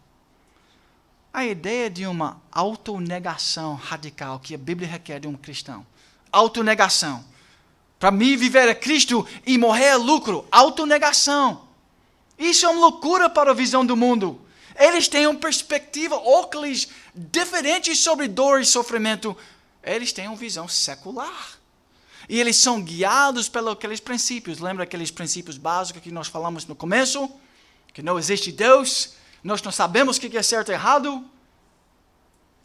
A ideia de uma autonegação radical que a Bíblia requer de um cristão. Autonegação. Para mim, viver é Cristo e morrer é lucro. Autonegação. Isso é uma loucura para a visão do mundo. Eles têm uma perspectiva, óculos diferentes sobre dor e sofrimento. Eles têm uma visão secular. E eles são guiados pelos aqueles princípios. Lembra aqueles princípios básicos que nós falamos no começo? Que não existe Deus. Nós não sabemos o que é certo e errado.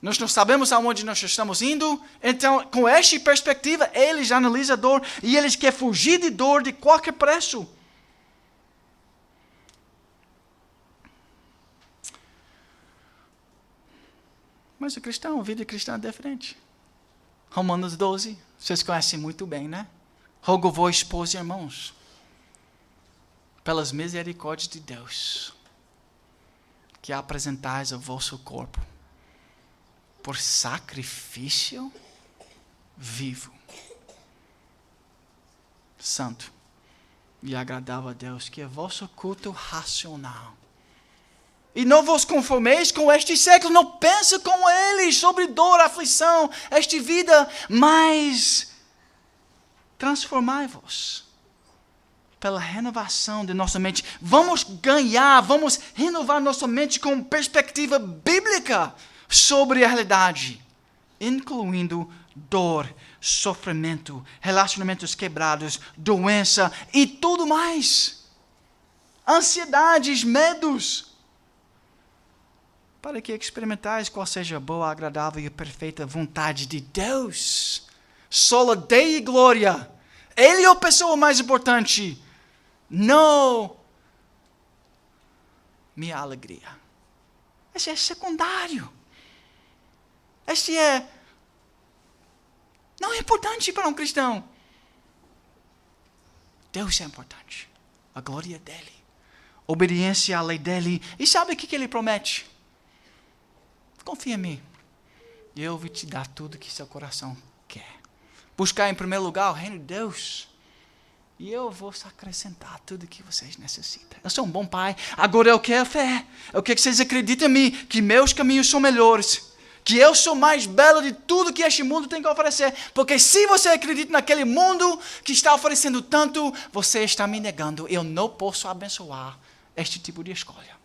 Nós não sabemos aonde nós estamos indo. Então, com esta perspectiva, eles analisam a dor e eles querem fugir de dor de qualquer preço. Mas a vida cristã é diferente. Romanos 12, vocês conhecem muito bem, né? Rogo-vos, pois, irmãos, pelas misericórdias de Deus, que apresentais o vosso corpo por sacrifício vivo, santo e agradável a Deus, que é vosso culto racional. E não vos conformeis com este século, não pense como eles sobre dor, aflição, esta vida, mas transformai-vos pela renovação de nossa mente. Vamos renovar nossa mente com perspectiva bíblica sobre a realidade, incluindo dor, sofrimento, relacionamentos quebrados, doença e tudo mais. Ansiedades, medos. Para que experimentais qual seja a boa, agradável e perfeita vontade de Deus. Sola Dei glória. Ele é a pessoa mais importante. Não minha alegria. Esse é secundário. Esse não é importante para um cristão. Deus é importante. A glória dele. Obediência à lei dele. E sabe o que ele promete? Confia em mim. Eu vou te dar tudo que seu coração quer. Buscar em primeiro lugar o reino de Deus. E eu vou acrescentar tudo que vocês necessitam. Eu sou um bom pai. Agora eu quero fé. Eu quero que vocês acreditem em mim. Que meus caminhos são melhores. Que eu sou mais belo de tudo que este mundo tem que oferecer. Porque se você acredita naquele mundo que está oferecendo tanto, você está me negando. Eu não posso abençoar este tipo de escolha.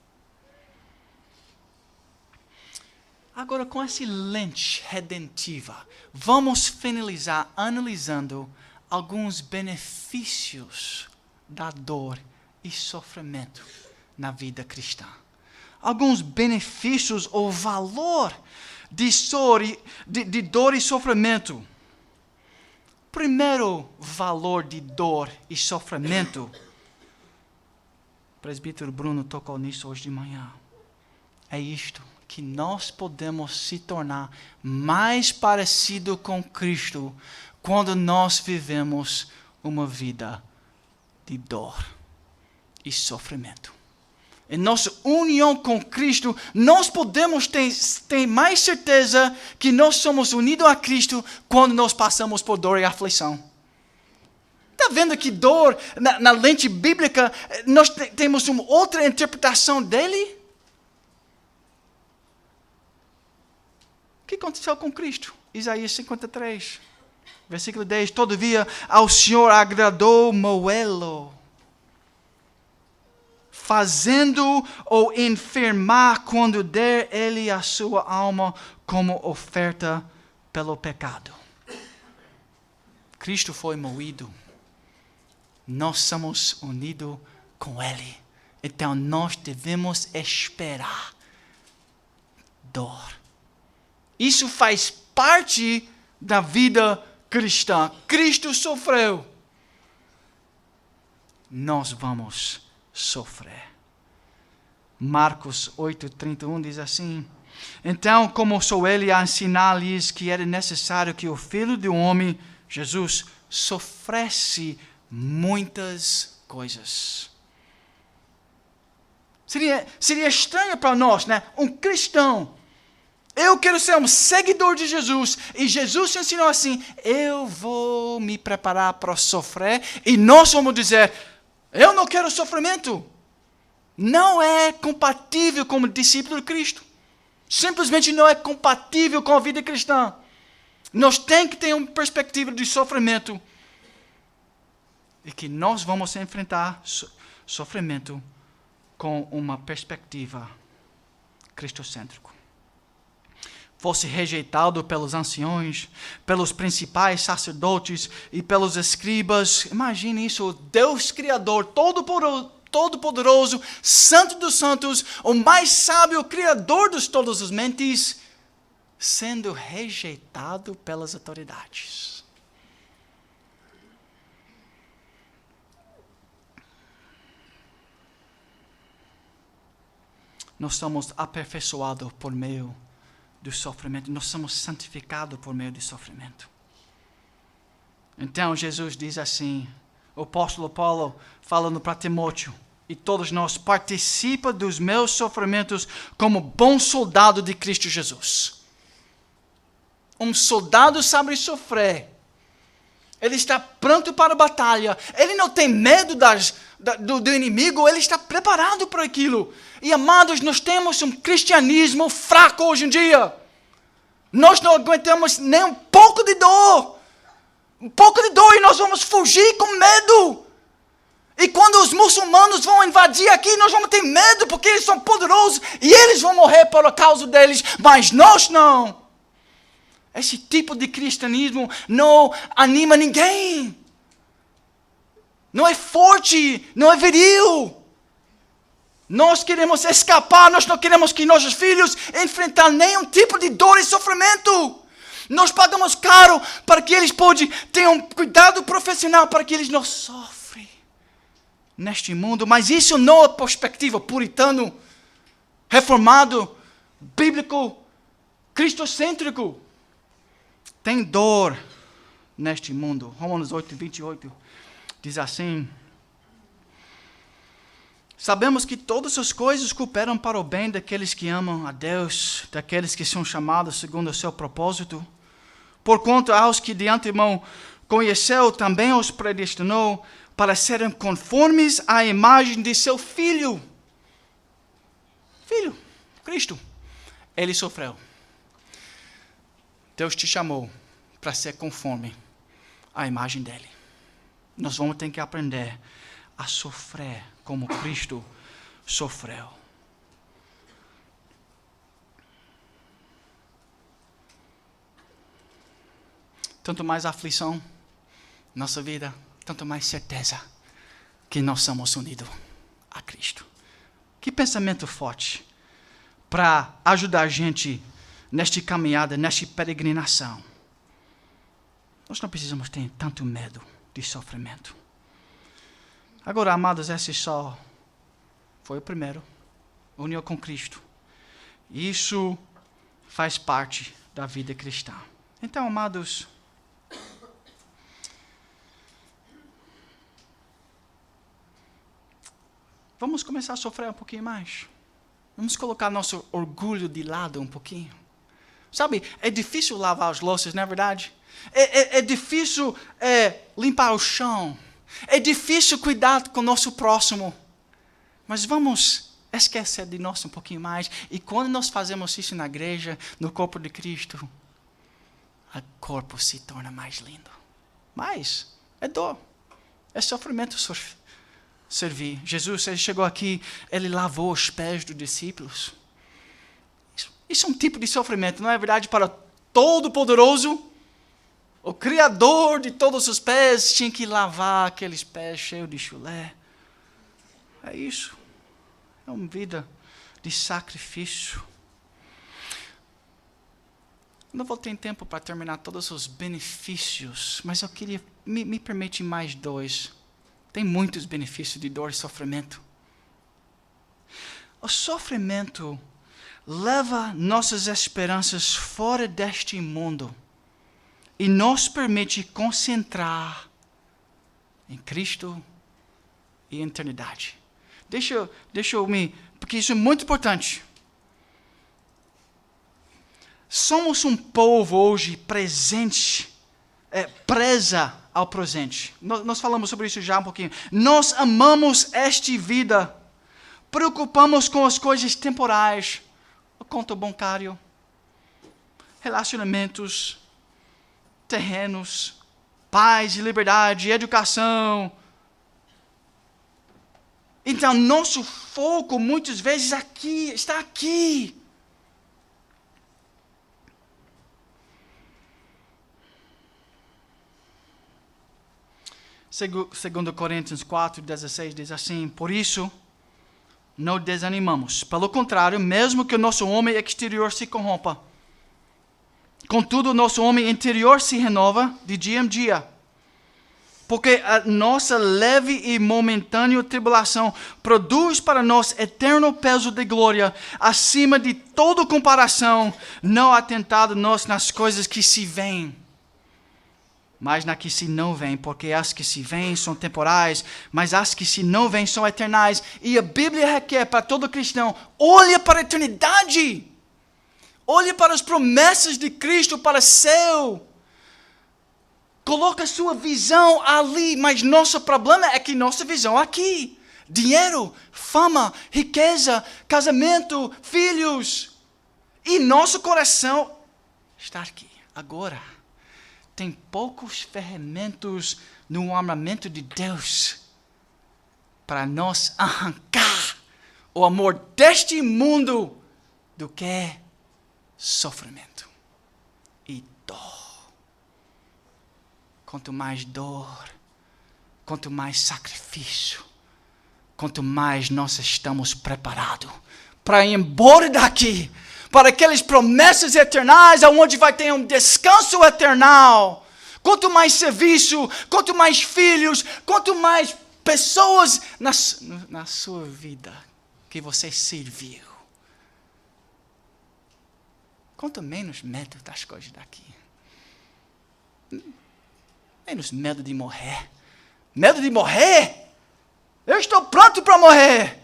Agora, com essa lente redentiva, vamos finalizar analisando alguns benefícios da dor e sofrimento na vida cristã. Alguns benefícios ou valor de dor e sofrimento. Primeiro valor de dor e sofrimento. O presbítero Bruno tocou nisso hoje de manhã. É isto, que nós podemos se tornar mais parecido com Cristo quando nós vivemos uma vida de dor e sofrimento. Em nossa união com Cristo, nós podemos ter mais certeza que nós somos unidos a Cristo quando nós passamos por dor e aflição. Está vendo que dor, na lente bíblica, nós temos uma outra interpretação dele? O que aconteceu com Cristo? Isaías 53, versículo 10. Todavia, ao Senhor agradou moê-lo, fazendo-o enfermar quando der ele a sua alma como oferta pelo pecado. Cristo foi moído. Nós somos unidos com ele. Então nós devemos esperar dor. Isso faz parte da vida cristã. Cristo sofreu. Nós vamos sofrer. Marcos 8:31 diz assim: então, como sou ele a ensinar-lhes que era necessário que o Filho do Homem, Jesus, sofresse muitas coisas. Seria estranho para nós, né? Um cristão. Eu quero ser um seguidor de Jesus. E Jesus ensinou assim: eu vou me preparar para sofrer. E nós vamos dizer: eu não quero sofrimento. Não é compatível como discípulo de Cristo. Simplesmente não é compatível com a vida cristã. Nós temos que ter uma perspectiva de sofrimento. E que nós vamos enfrentar sofrimento com uma perspectiva cristocêntrica. Fosse rejeitado pelos anciões, pelos principais sacerdotes e pelos escribas. Imagine isso, o Deus Criador, Todo-Poderoso, Santo dos Santos, o mais sábio, Criador de todas as mentes, sendo rejeitado pelas autoridades. Nós somos aperfeiçoados por meio do sofrimento. Nós somos santificados por meio do sofrimento. Então Jesus diz assim, o apóstolo Paulo falando para Timóteo, e todos nós, participa dos meus sofrimentos como bom soldado de Cristo Jesus. Um soldado sabe sofrer. Ele está pronto para a batalha. Ele não tem medo do inimigo. Ele está preparado para aquilo. E amados, nós temos um cristianismo fraco hoje em dia. Nós não aguentamos nem um pouco de dor. Um pouco de dor e nós vamos fugir com medo. E quando os muçulmanos vão invadir aqui, nós vamos ter medo porque eles são poderosos e eles vão morrer por causa deles, mas nós não. Esse tipo de cristianismo não anima ninguém. Não é forte, não é viril. Nós queremos escapar, nós não queremos que nossos filhos enfrentem nenhum tipo de dor e sofrimento. Nós pagamos caro para que eles tenham cuidado profissional, para que eles não sofrem neste mundo. Mas isso não é perspectiva puritano, reformado, bíblico, cristocêntrico. Tem dor neste mundo. Romanos 8, 28 diz assim: sabemos que todas as coisas cooperam para o bem daqueles que amam a Deus, daqueles que são chamados segundo o seu propósito. Porquanto aos que de antemão conheceu, também os predestinou para serem conformes à imagem de seu Filho. Filho, Cristo. Ele sofreu. Deus te chamou para ser conforme à imagem dele. Nós vamos ter que aprender a sofrer como Cristo sofreu. Tanto mais aflição na nossa vida, tanto mais certeza que nós somos unidos a Cristo. Que pensamento forte para ajudar a gente nesta caminhada, nesta peregrinação. Nós não precisamos ter tanto medo de sofrimento. Agora, amados, esse só foi o primeiro. União com Cristo. Isso faz parte da vida cristã. Então, amados, vamos começar a sofrer um pouquinho mais. Vamos colocar nosso orgulho de lado um pouquinho. Sabe, é difícil lavar as louças, não é verdade? É difícil limpar o chão. É difícil cuidar com o nosso próximo. Mas vamos esquecer de nós um pouquinho mais. E quando nós fazemos isso na igreja, no corpo de Cristo, o corpo se torna mais lindo. Mas é dor. É sofrimento servir. Jesus, ele chegou aqui, ele lavou os pés dos discípulos. Isso é um tipo de sofrimento, não é verdade? Para Todo-Poderoso, o Criador de todos os pés, tinha que lavar aqueles pés cheios de chulé. É isso. É uma vida de sacrifício. Não vou ter tempo para terminar todos os benefícios, mas eu queria, me permite mais 2. Tem muitos benefícios de dor e sofrimento. O sofrimento leva nossas esperanças fora deste mundo e nos permite concentrar em Cristo e eternidade. Deixa eu porque isso é muito importante. Somos um povo hoje presente, presa ao presente. Nós falamos sobre isso já um pouquinho. Nós amamos esta vida, preocupamos com as coisas temporais, a conta bancária, relacionamentos, terrenos, paz e liberdade, educação. Então, nosso foco muitas vezes está aqui. Segundo Coríntios 4:16 diz assim: por isso, não desanimamos. Pelo contrário, mesmo que o nosso homem exterior se corrompa, contudo, o nosso homem interior se renova de dia em dia. Porque a nossa leve e momentânea tribulação produz para nós eterno peso de glória, acima de toda comparação, não atentado nós nas coisas que se veem, mas na que se não veem, porque as que se veem são temporais, mas as que se não veem são eternais. E a Bíblia requer para todo cristão: olhe para a eternidade, olhe para as promessas de Cristo para o céu. Coloca a sua visão ali, mas nosso problema é que nossa visão é aqui. Dinheiro, fama, riqueza, casamento, filhos. E nosso coração está aqui, agora. Tem poucos ferramentas no armamento de Deus para nós arrancar o amor deste mundo do que sofrimento e dor. Quanto mais dor, quanto mais sacrifício, quanto mais nós estamos preparados para ir embora daqui, para aquelas promessas eternais, onde vai ter um descanso eternal. Quanto mais serviço, quanto mais filhos, quanto mais pessoas na sua vida que você serviu, quanto menos medo das coisas daqui. Menos medo de morrer. Medo de morrer? Eu estou pronto para morrer.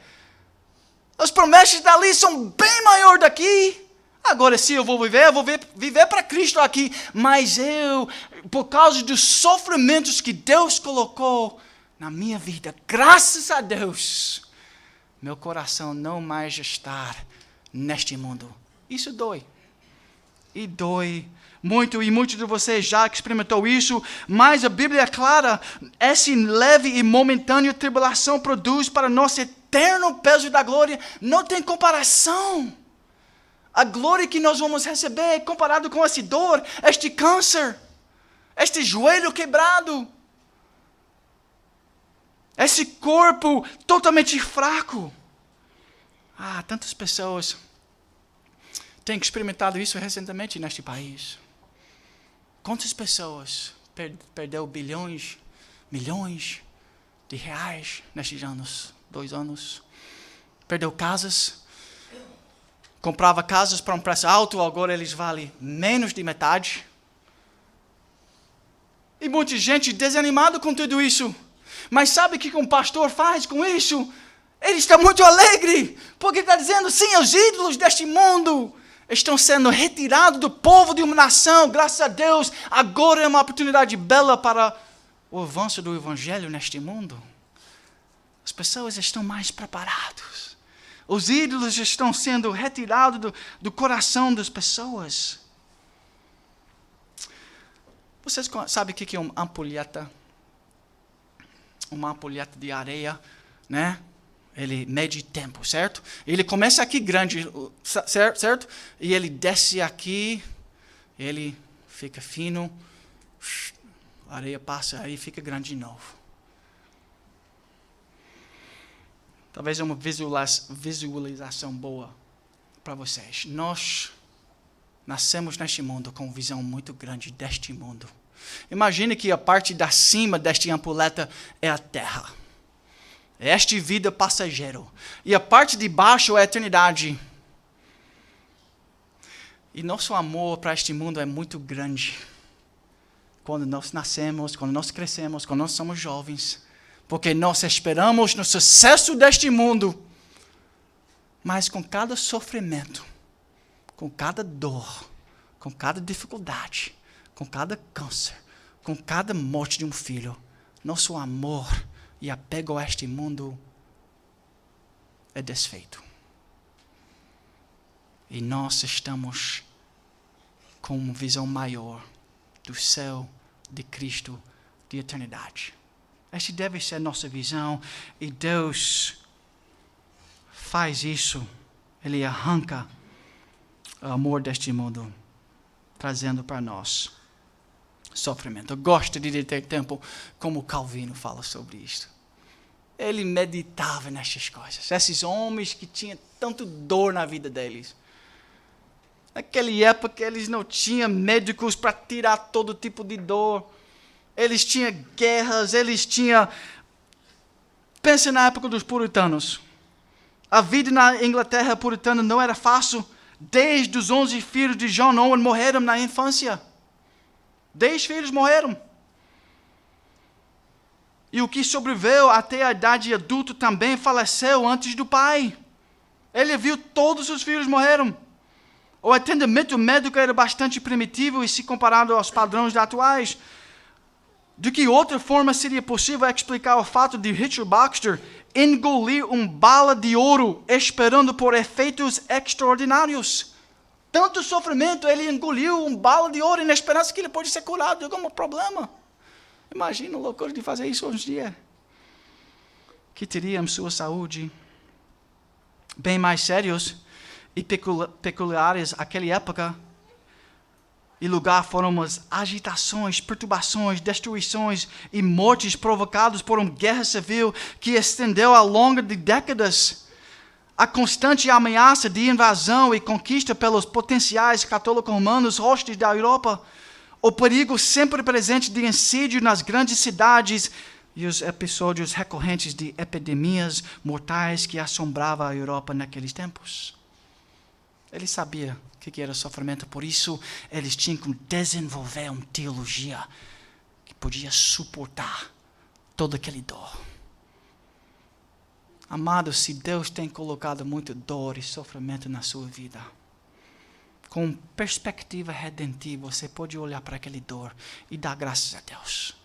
As promessas dali são bem maiores daqui. Agora sim eu vou viver para Cristo aqui. Mas eu, por causa dos sofrimentos que Deus colocou na minha vida, graças a Deus, meu coração não mais está neste mundo. Isso dói. E dói muito, e muitos de vocês já experimentou isso, mas a Bíblia é clara, essa leve e momentânea tribulação produz para nós eterno peso da glória, não tem comparação. A glória que nós vamos receber comparado com essa dor, este câncer, este joelho quebrado, esse corpo totalmente fraco. Tantas pessoas têm experimentado isso recentemente neste país. Quantas pessoas perdeu bilhões, milhões de reais nestes anos, 2 anos? Perdeu casas, comprava casas para um preço alto, agora eles valem menos de metade. E muita gente desanimada com tudo isso. Mas sabe o que um pastor faz com isso? Ele está muito alegre, porque está dizendo, sim, os ídolos deste mundo estão sendo retirados do povo de uma nação, graças a Deus. Agora é uma oportunidade bela para o avanço do evangelho neste mundo. As pessoas estão mais preparadas. Os ídolos estão sendo retirados do coração das pessoas. Vocês sabem o que é uma ampulheta? Uma ampulheta de areia, né? Ele mede tempo, certo? Ele começa aqui grande, certo? E ele desce aqui, ele fica fino, a areia passa aí e fica grande de novo. Talvez uma visualização boa para vocês. Nós nascemos neste mundo com uma visão muito grande deste mundo. Imagine que a parte da cima desta ampulheta é a terra. Esta vida passageira. E a parte de baixo é a eternidade. E nosso amor para este mundo é muito grande. Quando nós nascemos, quando nós crescemos, quando nós somos jovens. Porque nós esperamos no sucesso deste mundo. Mas com cada sofrimento, com cada dor, com cada dificuldade, com cada câncer, com cada morte de um filho, nosso amor e apego a este mundo é desfeito. E nós estamos com uma visão maior do céu, de Cristo, de eternidade. Esta deve ser a nossa visão, e Deus faz isso. Ele arranca o amor deste mundo, trazendo para nós sofrimento. Eu gosto de ter tempo como Calvino fala sobre isso. Ele meditava nessas coisas. Esses homens que tinham tanto dor na vida deles. Naquela época eles não tinham médicos para tirar todo tipo de dor. Eles tinham guerras, eles tinham... Pense na época dos puritanos. A vida na Inglaterra puritana não era fácil. Desde os 11 filhos de John Owen morreram na infância. 10 filhos morreram. E o que sobreviveu até a idade adulta também faleceu antes do pai. Ele viu todos os filhos morreram. O atendimento médico era bastante primitivo e se comparado aos padrões atuais. De que outra forma seria possível explicar o fato de Richard Baxter engolir uma bala de ouro esperando por efeitos extraordinários? Tanto sofrimento, ele engoliu uma bala de ouro na esperança que ele pode ser curado de algum problema. Imagina a loucura de fazer isso hoje em dia. Que teria sua saúde bem mais sérios e peculiares àquela época. E lugar foram as agitações, perturbações, destruições e mortes provocadas por uma guerra civil que estendeu ao longo de décadas. A constante ameaça de invasão e conquista pelos potenciais católicos romanos hostes da Europa, o perigo sempre presente de incêndio nas grandes cidades e os episódios recorrentes de epidemias mortais que assombravam a Europa naqueles tempos. Ele sabia o que era sofrimento, por isso eles tinham que desenvolver uma teologia que podia suportar todo aquele dor. Amado, se Deus tem colocado muita dor e sofrimento na sua vida, com perspectiva redentiva, você pode olhar para aquele dor e dar graças a Deus,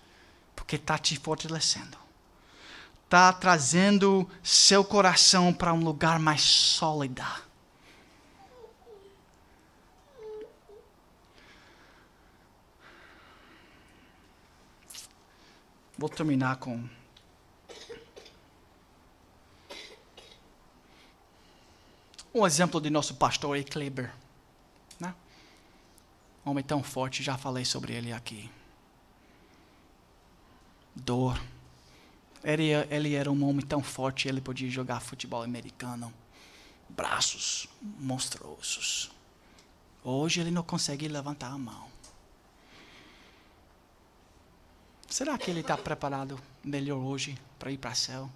porque está te fortalecendo. Está trazendo seu coração para um lugar mais sólido. Vou terminar com um exemplo de nosso pastor Kleber. Né? Um homem tão forte, já falei sobre ele aqui. Dor. Ele era um homem tão forte, ele podia jogar futebol americano. Braços monstruosos. Hoje ele não consegue levantar a mão. Será que ele está preparado melhor hoje para ir para o céu?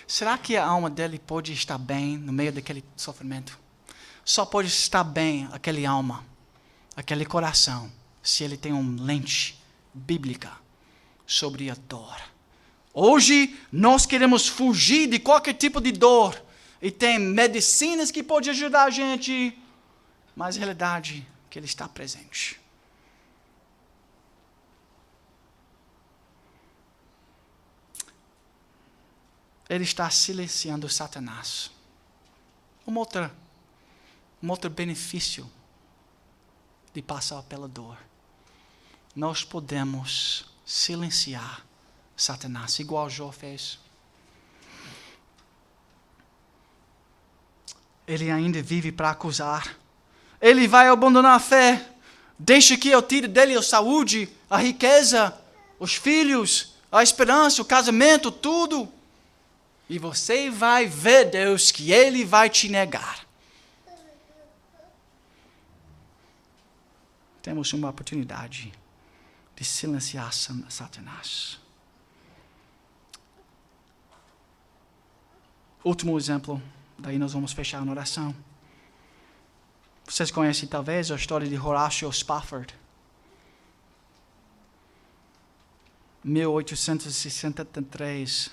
Será que a alma dele pode estar bem no meio daquele sofrimento? Só pode estar bem aquele alma, aquele coração, se ele tem uma lente bíblica sobre a dor. Hoje nós queremos fugir de qualquer tipo de dor. E tem medicinas que podem ajudar a gente, mas a realidade é que ele está presente. Ele está silenciando Satanás. Um outro benefício de passar pela dor. Nós podemos silenciar Satanás, igual Jó fez. Ele ainda vive para acusar. Ele vai abandonar a fé. Deixa que eu tire dele a saúde, a riqueza, os filhos, a esperança, o casamento, tudo. E você vai ver, Deus, que ele vai te negar. Temos uma oportunidade de silenciar Satanás. Último exemplo, daí nós vamos fechar na oração. Vocês conhecem talvez a história de Horatio Spafford. 1863.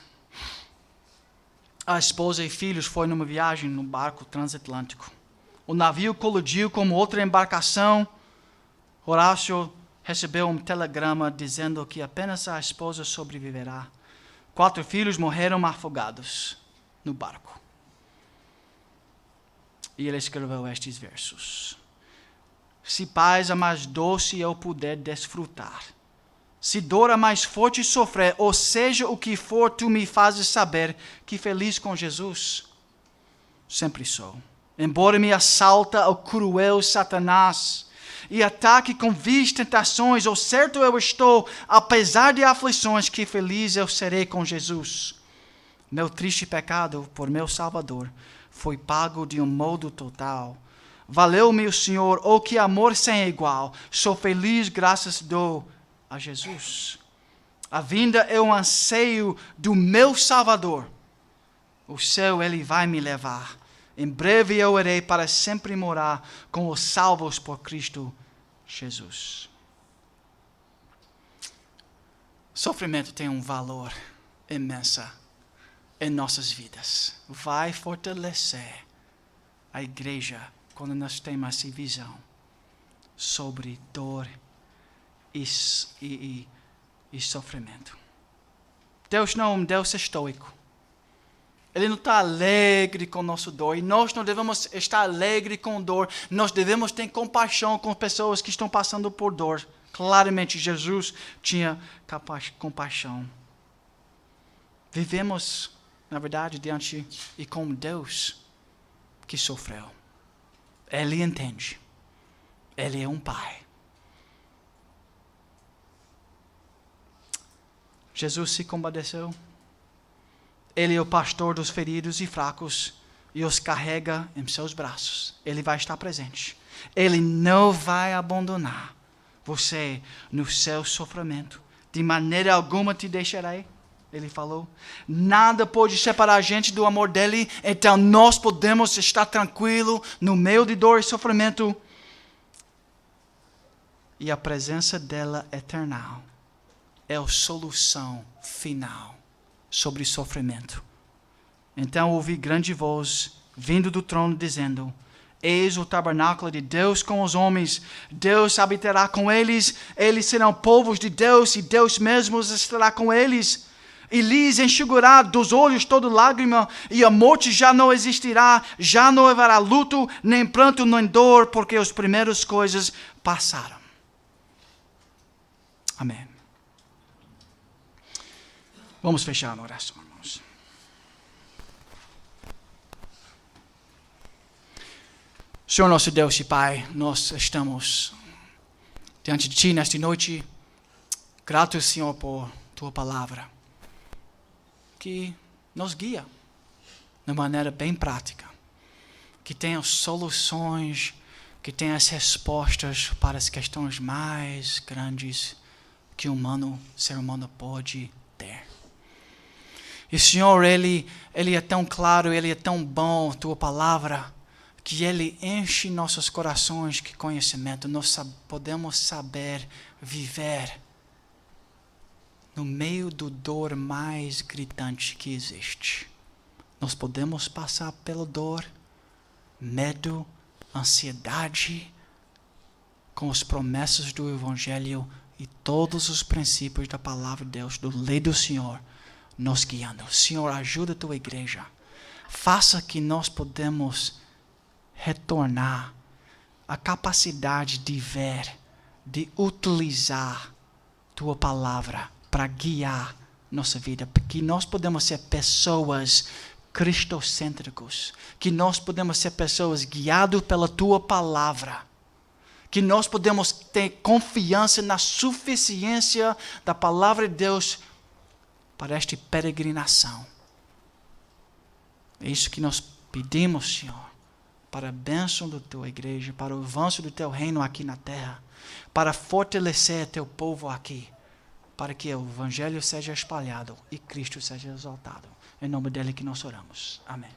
A esposa e filhos foram numa viagem no barco transatlântico. O navio colidiu com outra embarcação. Horácio recebeu um telegrama dizendo que apenas a esposa sobreviverá. 4 filhos morreram afogados no barco. E ele escreveu estes versos. Se paz a mais doce eu puder desfrutar, se dor a mais forte sofrer, ou seja o que for, tu me fazes saber que feliz com Jesus sempre sou. Embora me assalta o cruel Satanás e ataque com vis tentações, ou certo eu estou, apesar de aflições, que feliz eu serei com Jesus. Meu triste pecado por meu Salvador foi pago de um modo total. Valeu-me o Senhor, oh que amor sem igual. Sou feliz, graças dou a Jesus. A vinda é um anseio do meu Salvador. O céu ele vai me levar. Em breve eu irei para sempre morar com os salvos por Cristo Jesus. Sofrimento tem um valor imenso em nossas vidas. Vai fortalecer a igreja quando nós temos essa visão sobre dor e sofrimento. Deus não é um Deus estoico. Ele não está alegre com nossa dor. E nós não devemos estar alegre com dor. Nós devemos ter compaixão com pessoas que estão passando por dor. Claramente, Jesus tinha compaixão. Vivemos, na verdade, diante e com Deus que sofreu. Ele entende. Ele é um pai. Jesus se compadeceu. Ele é o pastor dos feridos e fracos, e os carrega em seus braços. Ele vai estar presente. Ele não vai abandonar você no seu sofrimento. De maneira alguma te deixarei. Ele falou. Nada pode separar a gente do amor dele. Então nós podemos estar tranquilos no meio de dor e sofrimento. E a presença dela eternal é a solução final sobre sofrimento. Então ouvi grande voz vindo do trono dizendo: eis o tabernáculo de Deus com os homens. Deus habitará com eles. Eles serão povos de Deus e Deus mesmo estará com eles. E lhes enxugará dos olhos toda lágrima, e a morte já não existirá. Já não haverá luto, nem pranto, nem dor, porque as primeiras coisas passaram. Amém. Vamos fechar a oração, irmãos. Senhor nosso Deus e Pai, nós estamos diante de Ti nesta noite, gratos, Senhor, por Tua palavra, que nos guia de maneira bem prática, que tem as soluções, que tem as respostas para as questões mais grandes que o ser humano pode ter. E Senhor, Ele é tão claro, Ele é tão bom, Tua palavra, que Ele enche nossos corações de conhecimento. Nós podemos saber viver no meio do dor mais gritante que existe. Nós podemos passar pela dor, medo, ansiedade, com as promessas do Evangelho e todos os princípios da palavra de Deus, do lei do Senhor, nos guiando. Senhor, ajuda a Tua igreja. Faça que nós podemos retornar a capacidade de ver, de utilizar Tua palavra para guiar nossa vida, que nós podemos ser pessoas cristocêntricos, que nós podemos ser pessoas guiadas pela Tua palavra, que nós podemos ter confiança na suficiência da palavra de Deus para esta peregrinação. É isso que nós pedimos, Senhor, para a bênção da Tua igreja, para o avanço do Teu reino aqui na terra, para fortalecer Teu povo aqui, para que o Evangelho seja espalhado e Cristo seja exaltado. Em nome dele que nós oramos. Amém.